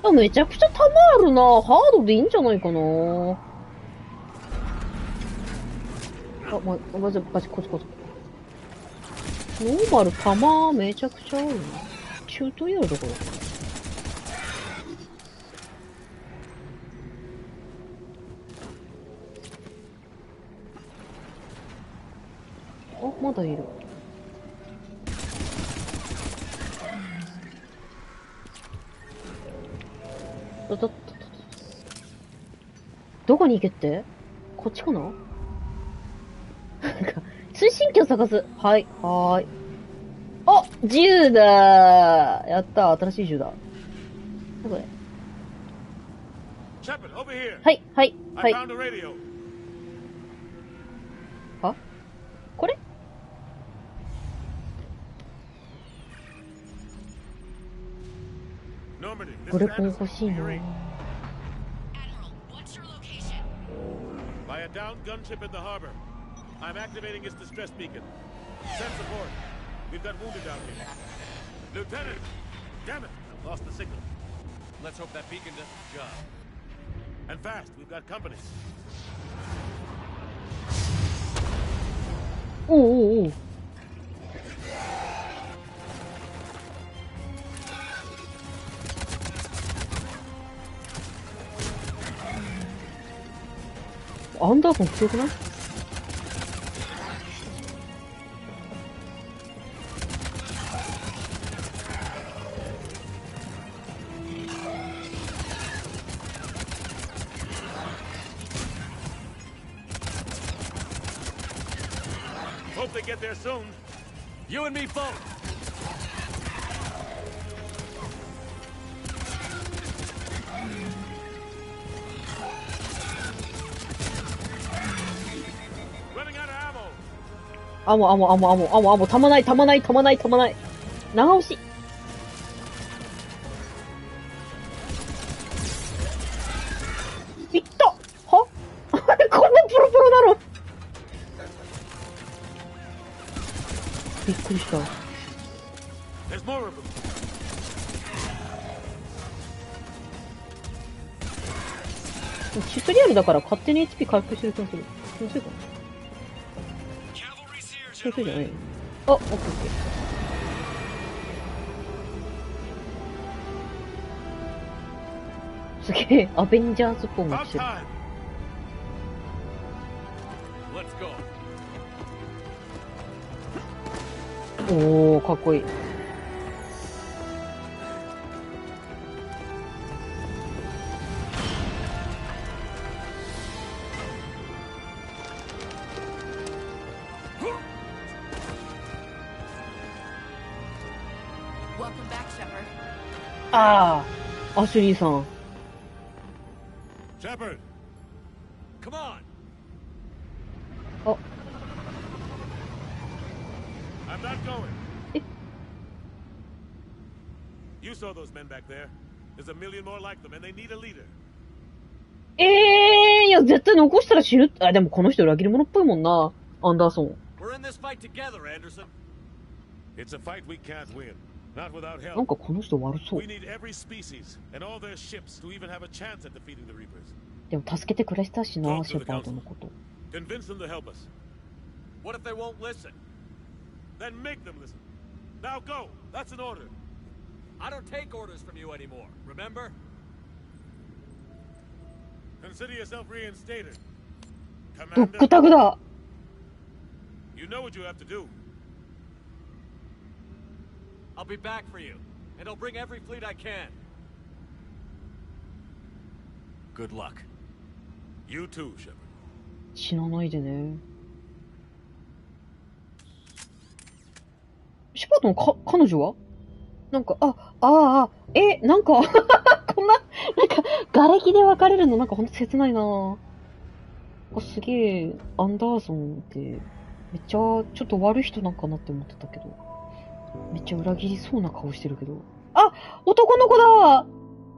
あ、めちゃくちゃ弾あるな。ハードでいいんじゃないかな。バチ、こっち。ノーマル弾めちゃくちゃあるな。チュートリアルどこだ。あ、まだいる。どこに行けって？こっちかな？通信機を探す。はい、はーい。あ、銃だー。やったー、新しい銃だ。これ。はい。は？これ？これも欲しいな。By a downed gunship in the harbor. I'm activating its distress beacon. Send support. We've got wounded down here. Lieutenant! Damn it! I've lost the signal. Let's hope that beacon does its job. And fast. We've got company. おう。アンダーソン強くない？Hope they get there soon. You and me both.アモ、たまない。長押し。いったはこんなプロプロだろ。びっくりした。チュートリアルだから勝手に HP 回復してる気がする。気のせいかな。そうじゃない。あ、オッケーオッケー。すげえ、アベンジャーズっぽいのしてる。おー、かっこいい。ああ、アシュリーさん。Shepard, come on. あ。I'm not going. え。You saw those men back there. There's a million more like them, and they need a leader. いや、絶対残したら死ぬ。あ、でもこの人裏切り者っぽいもんな、アンダーソン。We're in this fight together, Anderson. It's a fight we can't win. Not without help. なんかこの人悪そう。We need every species and all their ships to even have a chance at defeating the Reapers. でも助けてくれたしな、シェパードのこと。Convince them to help us. What if they won't listen? Then make them listen. Now go. That's an order. I don't take orders from you anymore. Remember? Consider yourself reinstated. ドッグタグだ。You know what you have to do. I'll be back for you, and I'll bring every fleet I can. Good luck. You too, Shepard. 死なないでね。シェパードの彼女は？なんか、なんか、こんな、なんか、瓦礫で分かれるのなんかほんと切ないなぁ。すげえ、アンダーソンって、めっちゃ、ちょっと悪い人なんかなって思ってたけど。めっちゃ裏切りそうな顔してるけど。あ、男の子だ！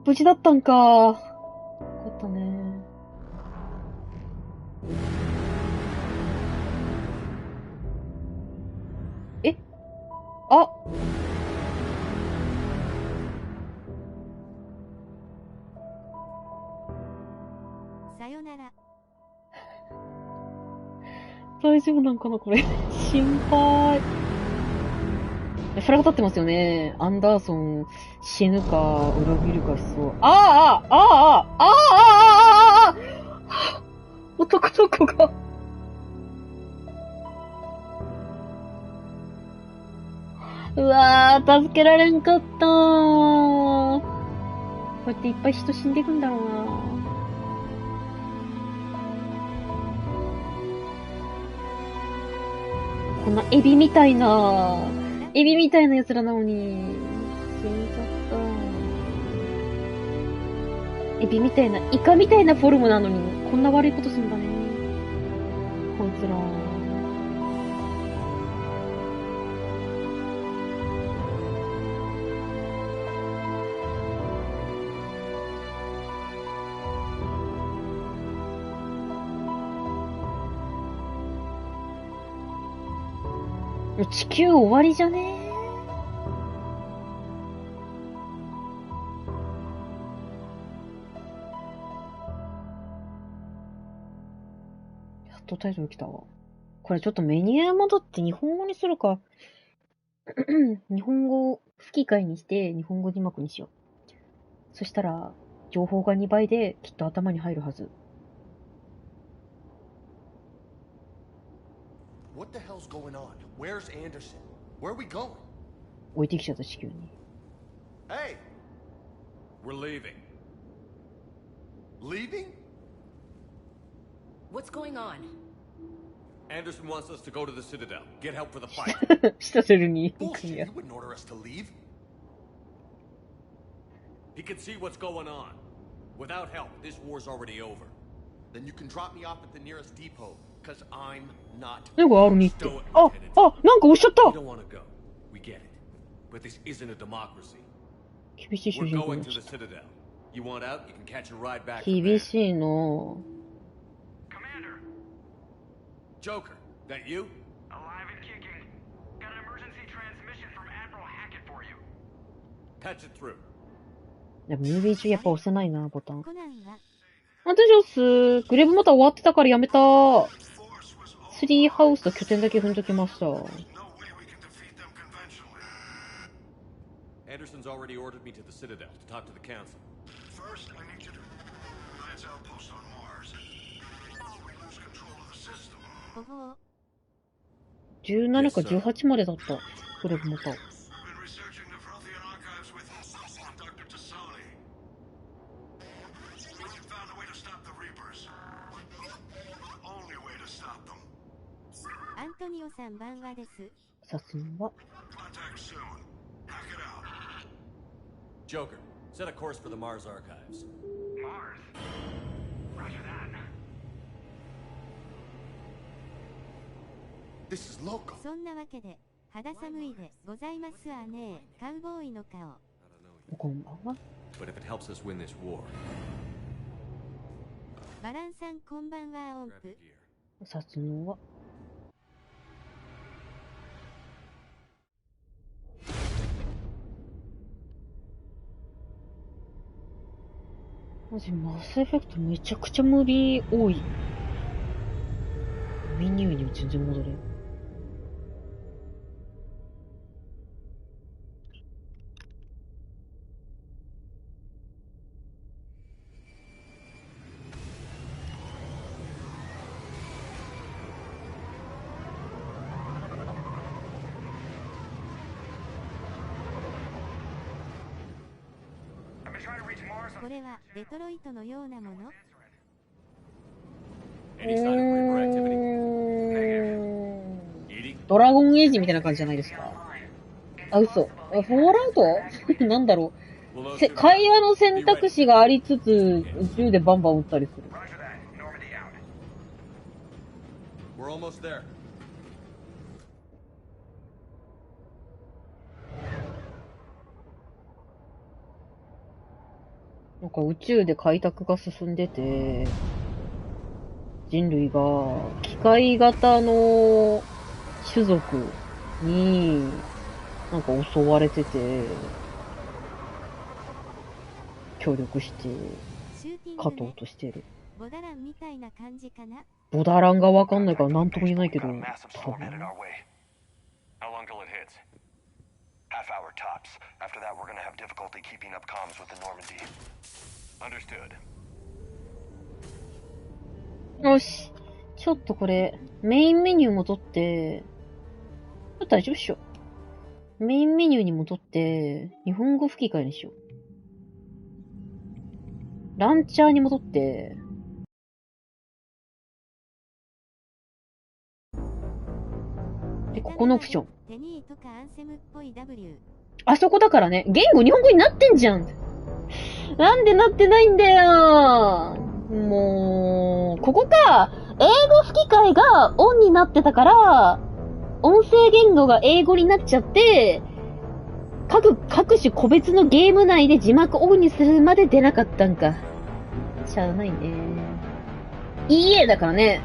無事だったんか。よかったね。え？あ！さよなら。大丈夫なんかなこれ。心配。フラグ立ってますよね。アンダーソン、死ぬか、裏切るかしそう。男の子が。うわー、助けられんかったー。こうやっていっぱい人死んでいくんだろうな。こんなエビみたいな奴らなのに、死んじゃった。エビみたいな、イカみたいなフォルムなのに、こんな悪いことするんだね。こいつら。地球終わりじゃね？やっとタイトル来たわ。これちょっとメニュー戻って日本語にするか。日本語吹き替えにして日本語字幕にしよう。そしたら情報が2倍できっと頭に入るはず。What the hell's going on? Where's Anderson? Where are we going? 置いてきちゃった地球に。Hey! We're leaving. Leaving? What's going on? Anderson wants us to go to the Citadel. Get help for the fight. したするに。Bullshit, you wouldn't order us to leave. He can see what's going on. Without help, this war's already over. Then you can drop me off at the nearest depot, because I'm not. なんかあるにって。なんかおっしゃった We don't want to go. We get it. But this isn't a democracy. 厳しい主 We're 人公 going の to the Citadel. You want out, you can catch a ride back. 厳しいの。Joker, that you? Alive and kicking. Got an emergency transmission from Admiral Hackett for you. Patch it through. ムービー中やっぱ押せないな、ボタン。コナンはあ、大丈夫っす。グレーブまた終わってたからやめた。スリーハウスと拠点だけ踏んどきました。Anderson's already ordered me to the Citadel to talk to the Council. First, I need you to Lance outpost on Mars. We lose control of the system. ほほう。 17か18までだった。グレーブまた。Been researching the Frothian archives with Dr. Tassani. We found a way to stop the Reapers. The only way to stop them. アントニオさん番話です。さすが。Contact soon. Hack it out. Joker, set a course for the Mars archives. Mars. Roger that. This is local. そんなわけで、肌寒いでございますわね。カウボーイの顔。こんばんは。 But if it helps us win this war, バランさんこんばんは音 grab 符。 your gear. さすが。マジマスエフェクトめちゃくちゃムービー多い。メニューに全然戻れん。これはデトロイトのようなもの？ Any sign of Reaper activity? Eating? ドラゴンエイジみたいな感じじゃないですか。あ、嘘。フォールアウトなんだろう。会話の選択肢がありつつ、銃でバンバン撃ったりする。We're almost there. なんか宇宙で開拓が進んでて、人類が機械型の種族になんか襲われてて、協力して勝とうとしてる。ボダランみたいな感じかな。ボダランがわかんないからなんとも言えないけど、多分。Half hour tops. After that, we're gonna have difficulty keeping up comms with the Normandy. Understood. よし。ちょっとこれ、メインメニュー戻って、大丈夫っしょ。メインメニューに戻って、日本語吹き替えにしよう。ランチャーに戻って、で、ここのオプション。テニーとかアンセムっぽい W。あそこだからね。言語日本語になってんじゃん。なんでなってないんだよ。もう、ここか。英語吹き替えがオンになってたから、音声言語が英語になっちゃって、各種個別のゲーム内で字幕オンにするまで出なかったんか。しゃあないね。EA だからね。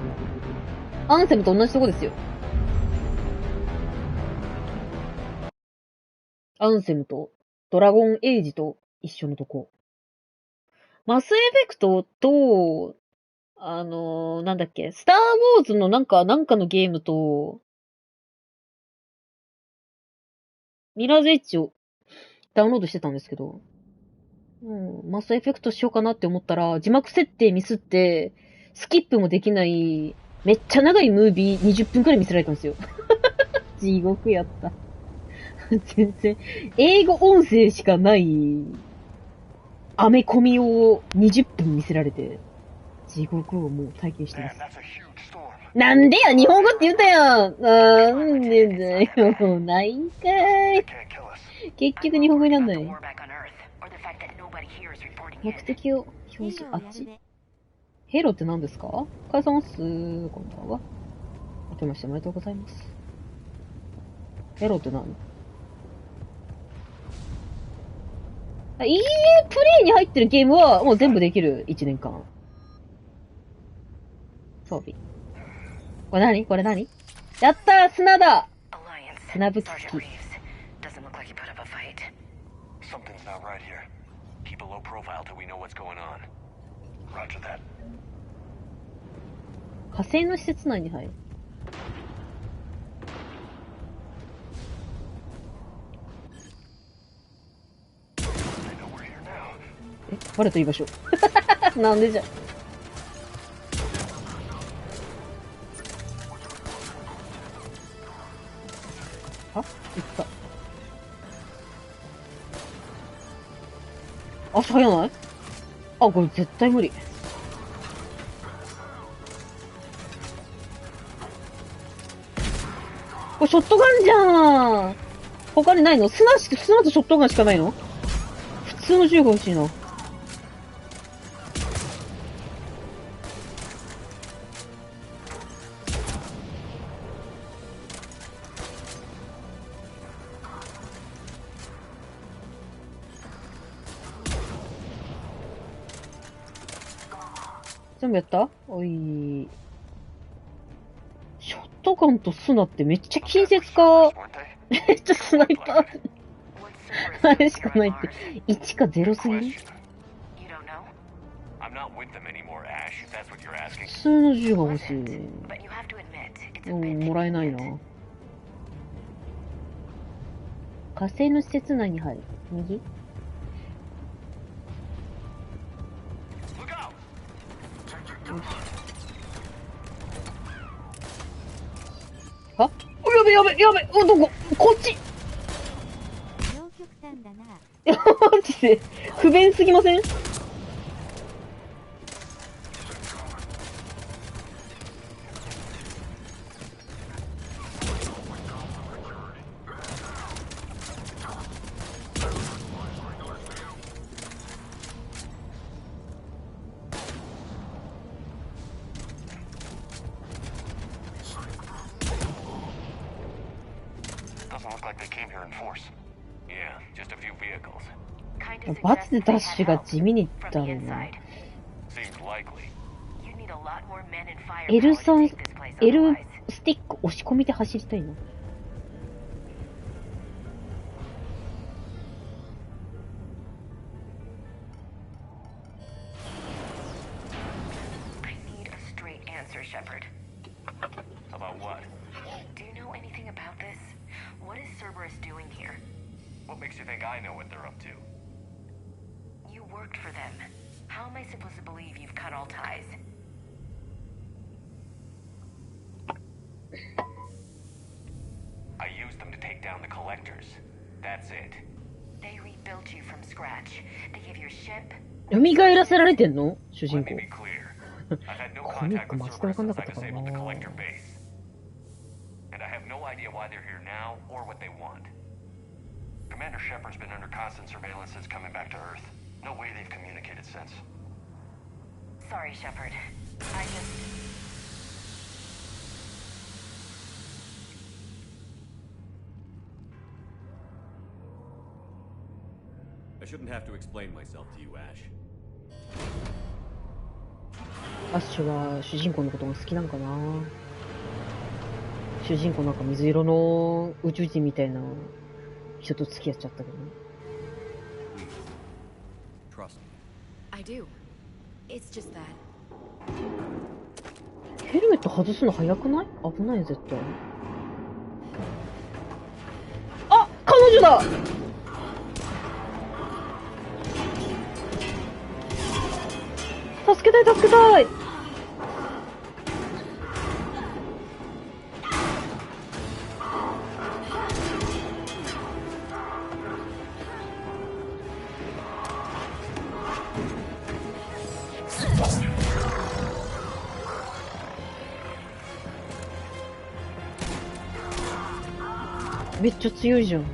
アンセムと同じとこですよ。アンセムとドラゴンエイジと一緒のとこ。マスエフェクトと、なんだっけ、スターウォーズのなんかのゲームと、ミラーズエッジをダウンロードしてたんですけど、マスエフェクトしようかなって思ったら、字幕設定ミスって、スキップもできない、めっちゃ長いムービー20分くらい見せられたんですよ。地獄やった。全然、英語音声しかない、アメコミを20分見せられて、地獄をもう体験してます。なんでや日本語って言ったやんなんでだよないんかい結局日本語になんない目的を表示、あっちヘロって何ですか解散すこんばんは。明けましておめでとうございます。ヘロって何EA プレイに入ってるゲームはもう全部できる1年間。装備。これ何やったー砂だ砂吹き機。火星の施設内に入る。バレた居場所。なんでじゃ。あ、行った。足早ない？あ、これ絶対無理。これショットガンじゃん。他にないの？砂とショットガンしかないの？普通の銃が欲しいな。全部やった？おい。ショットガンと砂ってめっちゃ近接か。めっちゃスナイパー。あれしかないって。1か0すぎる？普通の銃が欲しい。もらえないな。火星の施設内に入る。右？あ？やべどこ？こっち両極端だな。マジで不便すぎません？ Doesn't look like they came here in force. Yeah, just a few vehicles. Kind of バツで suggests ダッ they シュ had が help 地味に from だ the るな。 inside. Seems likely. You need a lot more men and firepower L to 3、 take this place L otherwise. スティック押し込みで走りたいな。I need a straight answer, Shepard. About what? Do you know anything about this? What is Cerberus doing here? What makes you think I know what they're up to? You worked for them. How am I supposed to believe you've cut all ties? I used them to take down the collectors. That's it. They rebuilt you from scratch. They gave your ship. 蘇らせられてんの主人 Let 公 me。be clear. I've had no コミッ contact ク with マジでわかん Cerberus な since か I ったから disabled the な。 collector base. And I have no idea why they're here now or what they want. Commander Shepard's been under constant surveillance since coming back to Earth. No way they've communicated since. Sorry, Shepard. I just... I shouldn't have to explain myself to you, Ash. アッシュは主人公のことが好きなんかな。主人公なんか水色の宇宙人みたいな人と付き合っちゃったけどね。Trust me. I do. It's just that. ヘルメット外すの早くない？危ない絶対。あ、彼女だ。助けたい助けたい。めっちゃ強いじゃん。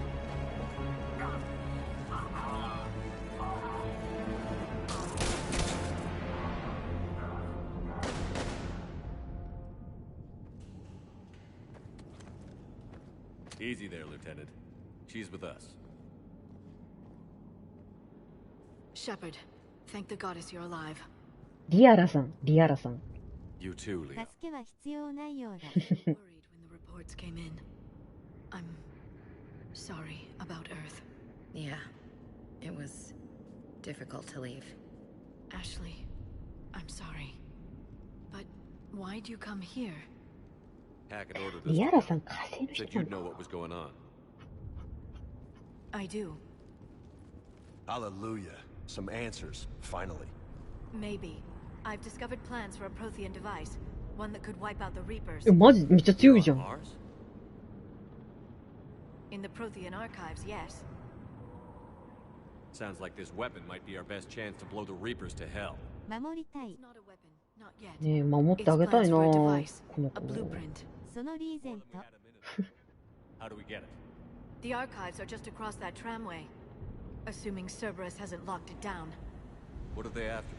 Easy there, Lieutenant. She's with us. Shepard, thank the goddess you're alive. リアラさん、リアラさん。You too, Leo. 助けは必要ないようだ。Worried when the reports came in. I'm sorry about Earth. Yeah, it was difficult to leave. Ashley, I'm sorry. But why'd you come here? Hackett ordered us リア to ラ go. さん火星の Said 人な you'd の know what was going on. I do. Hallelujah. Some answers, finally. Maybe. I've discovered plans for a Prothean device. One that could wipe out the Reapers. え、マジめっちゃ強いじゃん。 Mars? In the Prothean archives, yes. Sounds like this weapon might be our best chance to blow the Reapers to hell. 守りたい It's。not a weapon, not yet. ねえ、守ってあ It's げたい plans な for a こ device, の a 子。 blueprint. そのリーゼント。 How do we get it? The archives are just across that tramway. Assuming Cerberus hasn't locked it down. What are they after?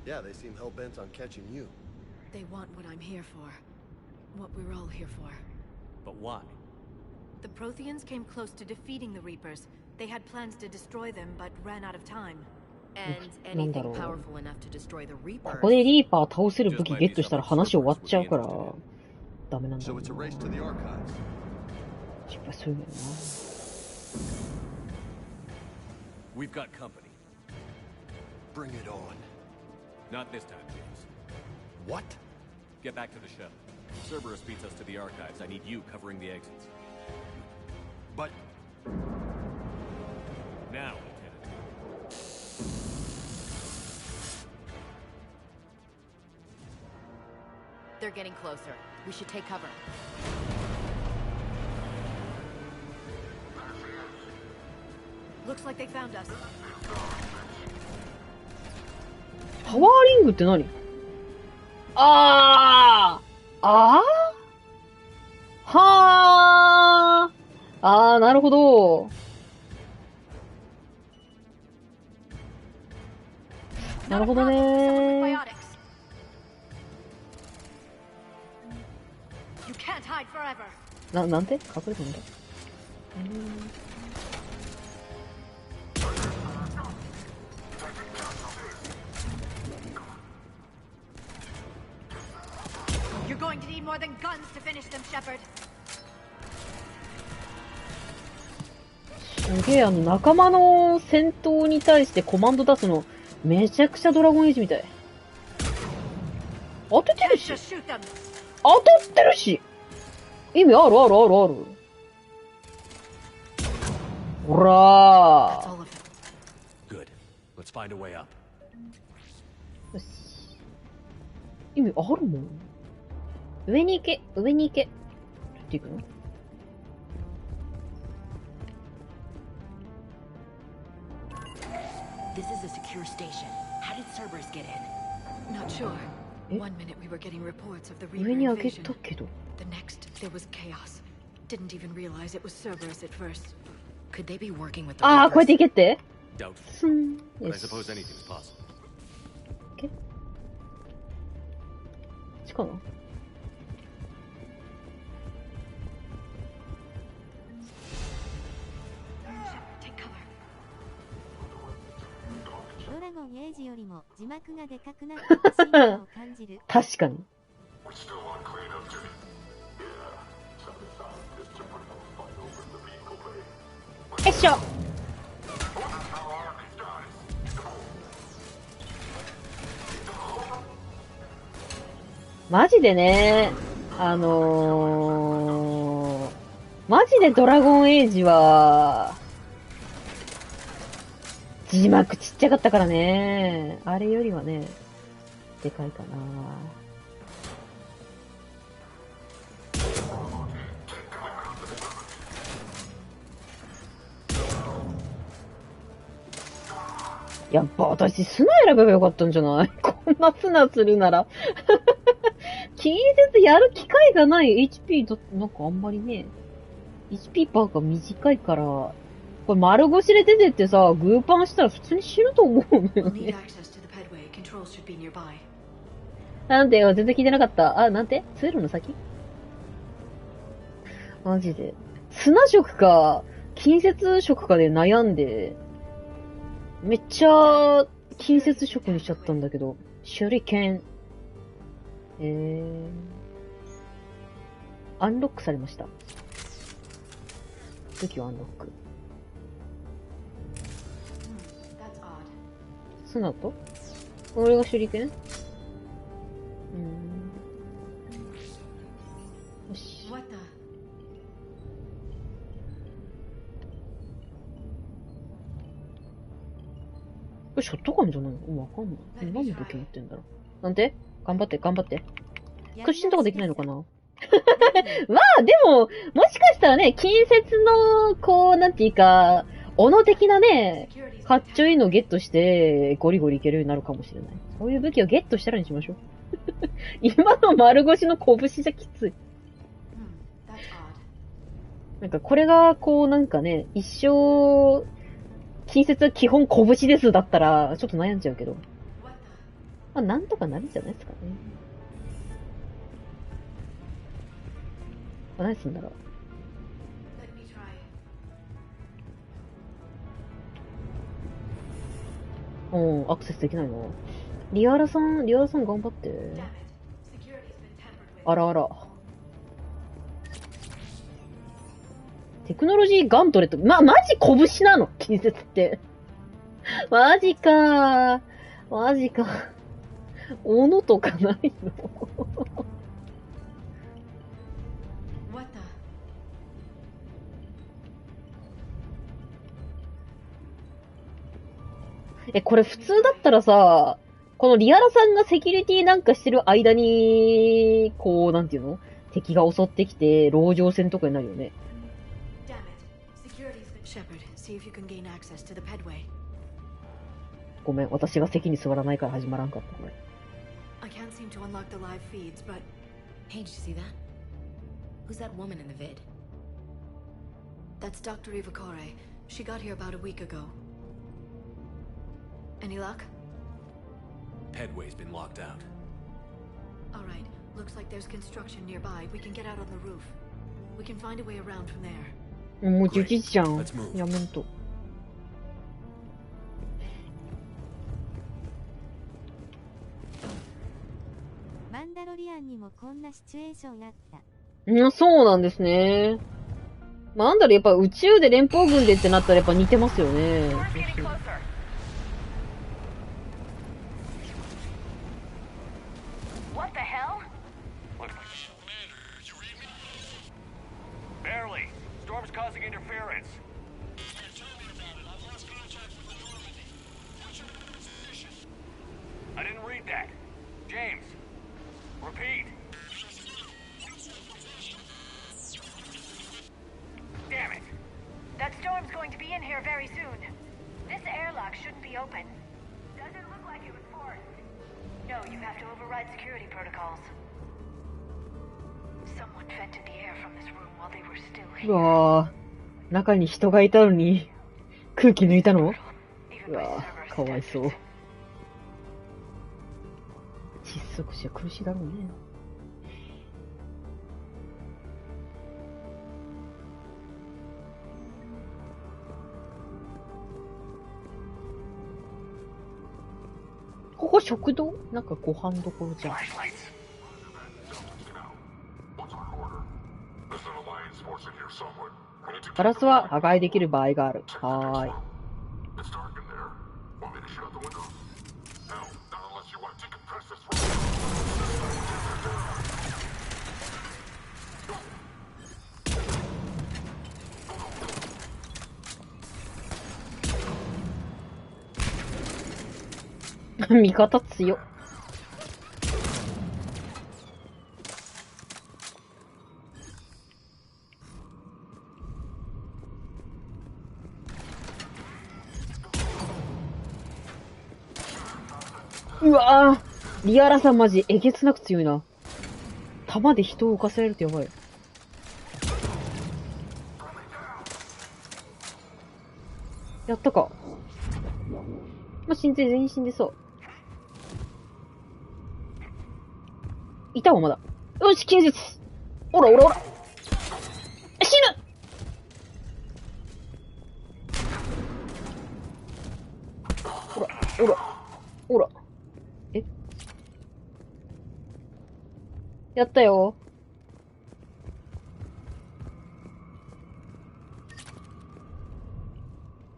Yeah, they seem hell-bent on catching you. They want what I'm here for. What we're all here for. But why? The Protheans came close to defeating the Reapers. They had plans to destroy them, but ran out of time. And なんだ anything ろう。 powerful enough to destroy the こ Reapers. こでリーパー倒せる武器ゲットしたら話終わっちゃうからダメなんだ So ろう it's a な。 race to the archives. 失敗するんだよ We've got company. Bring it on. Not this time, please. What? Get back to the shuttle. Cerberus beats us to the archives. I need you covering the exits. But Now, Lieutenant. They're getting closer. We should take cover. Looks like they found us. パワーリングって何？あーあーはーあー、なるほど。なるほどねー。 You can't hide forever. なんて隠れてんだ You're going to need more than guns to finish them, Shepard. すげえ、仲間の戦闘に対してコマンド出すの、めちゃくちゃドラゴンエイジみたい。当ててるし。当たってるし。意味あるあるあるある。ほらー。Good. Let's find a way up. よし。意味あるもん。上に行け、上に行け。ちょっと行くの？This is a secure station. How did Cerberus get in? Not sure. One minute we were getting reports of the Reaper 上に上げ invasion. たけど。The next, there was chaos. Didn't even realize it was Cerberus at first. Could they be working with the ああ、こうやって行けって Doubtful. But I suppose anything's possible. こっちかなドラゴンエイジよりも字幕がでかくなった進化を感じる。確かに。よいしょ。マジでね、マジでドラゴンエイジは、字幕ちっちゃかったからね。あれよりはね、でかいかな。やっぱ私、砂選べばよかったんじゃない？こんな砂するなら。近接やる機会がない HP だってなんかあんまりね、HP パーが短いから、これ丸腰で出てってさ、グーパンしたら普通に死ぬと思うのよね。なんてよ、全然聞いてなかった。あ、なんて？通路の先？マジで。砂色か、近接色かで悩んで、めっちゃ近接色にしちゃったんだけど、手裏剣。アンロックされました。武器をアンロック。砂と俺が手裏剣？よし。これショットガンじゃないの？わかんない。何の武器持ってんだろう。なんて？頑張って、頑張って。屈伸とかできないのかな？まあ、でも、もしかしたらね、近接の、こう、なんていうか、斧的なね、かっちょいいのをゲットして、ゴリゴリいけるようになるかもしれない。そういう武器をゲットしたらにしましょう。今の丸腰の拳じゃきつい。なんか、これが、こう、なんかね、一生、近接は基本拳ですだったら、ちょっと悩んじゃうけど。まあ、なんとかなるんじゃないですかね。何すんだろう。うん、アクセスできないの。リアラさん頑張って。あらあら。テクノロジーガントレット。マジ拳なの近接って。マジか。斧とかないの？これ普通だったらさ、このリアラさんがセキュリティなんかしてる間に、こう、なんていうの？敵が襲ってきて、籠城戦とかになるよね。ごめん、私が席に座らないから始まらんかった、これ。I can't seem to unlock the live feeds, but... Hey, did you see that? Who's that woman in the vid? That's Dr. Ivakore. She got here about a week ago. Any luck? Headway's been locked out. Alright, looks like there's construction nearby. We can get out on the roof. We can find a way around from there. もう11時じゃん。やめんと。マンダロリアンにもこんなシチュエーションあった。そうなんですね。なんだろう、やっぱ宇宙で連邦軍でってなったらやっぱ似てますよね。What the hell? Barely. Storm's causing interference. I didn't read that. James, repeat. Damn it. That storm's going to be in here very soon. This airlock shouldn't be open. Doesn't look like it was forced. No, you have to override security protocols. Someone vented the air from this room while they were still うわぁ。中に人がいたのに、空気抜いたの？うわぁ、かわいそう。窒息者苦しいだろうね。ここ食堂？なんかご飯どころじゃん。ガラスは破壊できる場合がある。はーい。味方強っ。うわぁ、リアラさんマジえげつなく強いな。弾で人を浮かせられるとやばい。やったか。まあ、全員死んでそう。いたわ、まだ。よし、近日。おらおらおら。死ぬ！おら、おら、おら。え？やったよ。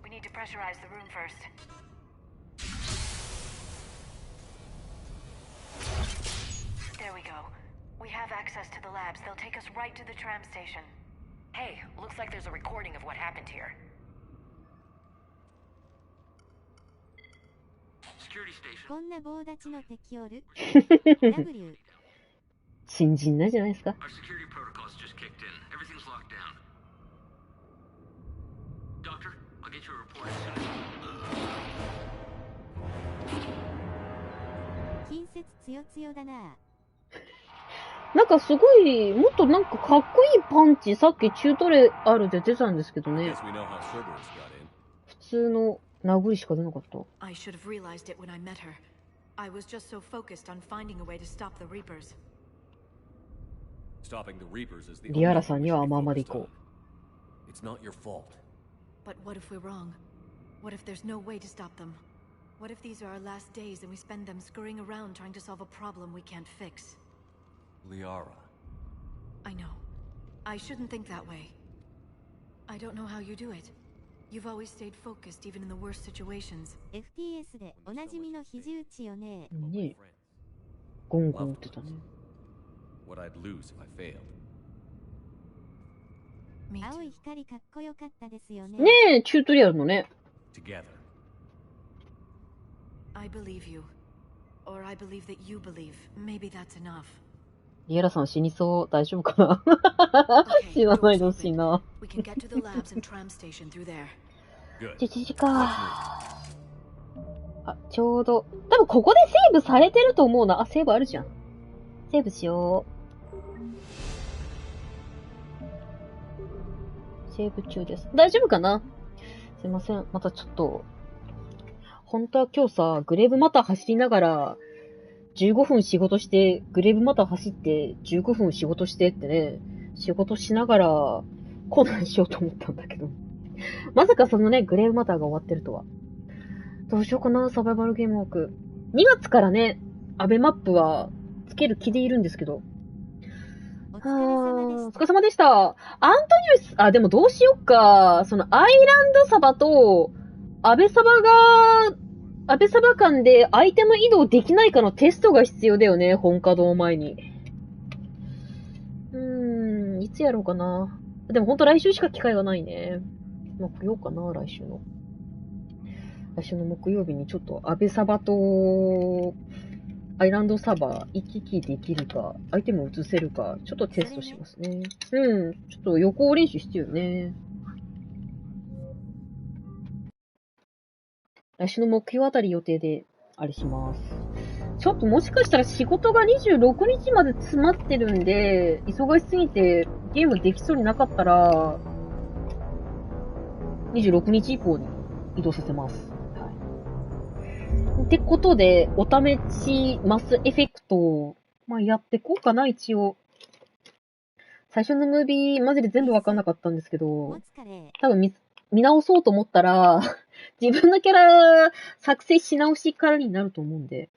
We need to pressurize the room first. There we go. We have access to the labs. They'll take us right to the tram station. Hey, looks like there's a recording of what happened here. Security station. こんな棒立ちの敵おるW 新人なんじゃないですか。 Our security protocols just kicked in. Everything's locked down. Doctor, I'll get you a report as soon as... 近接強強だな。なんかすごい、もっとなんかかっこいいパンチ、さっきチュートリアルで出たんですけどね。普通の殴りしか出なかった。I should have realized it when I met her. I was just so focused on finding a way to stop the Reapers. リアラさんには甘々で行こう。It's not your fault. But what if we're wrong? What if there's no way to stop them? What if these are our last days and we spend them scurrying around trying to solve a problem we can't fix? Liara. I know. I shouldn't think that way. I don't know how you do it. You've always stayed focused even in the worst situations. FPS でおなじみの肘打ちよね。ねえ。ゴンゴンってたね。What I'd lose if I failed. 青い光かっこよかったですよね。ねえ、チュートリアルのね。Together. I believe you. Or I believe that you believe. Maybe that's enough. リアラさん死にそう。大丈夫かな死なないでほしいな。11時か。あ、ちょうど。多分ここでセーブされてると思うな。あ、セーブあるじゃん。セーブしよう。セーブ中です。大丈夫かな？すいません。またちょっと。本当は今日さ、グレーブマター走りながら、15分仕事して、グレーブマター走って、15分仕事してってね、仕事しながら、コナンしようと思ったんだけど。まさかそのね、グレーマターが終わってるとは。どうしようかな、サバイバルゲームウォーク。2月からね、アベマップはつける気でいるんですけど。お疲れ様でした。アントニウス、でもどうしよっか。そのアイランドサバと、アベサバ間でアイテム移動できないかのテストが必要だよね、本稼働前に。いつやろうかな。でもほんと来週しか機会がないね。木曜かな、来週の木曜日にちょっとアベサバとアイランドサバ行き来できるか、アイテム移せるか、ちょっとテストしますね。ちょっと予行練習してよね。来週の目標あたり予定で、あれします。ちょっともしかしたら仕事が26日まで詰まってるんで、忙しすぎてゲームできそうになかったら、26日以降に移動させます。はい。ってことで、お試しマスエフェクトを、やってこうかな、一応。最初のムービー、マジで全部わかんなかったんですけど、多分見直そうと思ったら、自分のキャラ作成し直しからになると思うんで、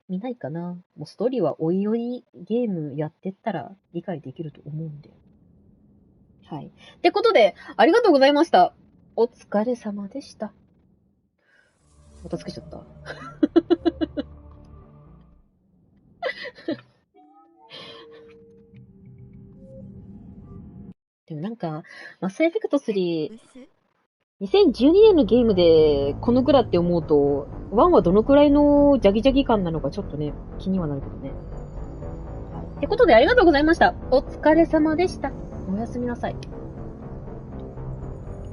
見ないかな。もうストーリーはおいおいゲームやってったら理解できると思うんで。はい。ってことで、ありがとうございました。お疲れ様でした。またつけちゃった。でもなんか、マスエフェクト3、2012年のゲームでこのくらいって思うと、1はどのくらいのジャギジャギ感なのかちょっとね、気にはなるけどね。ってことでありがとうございました。お疲れ様でした。おやすみなさい。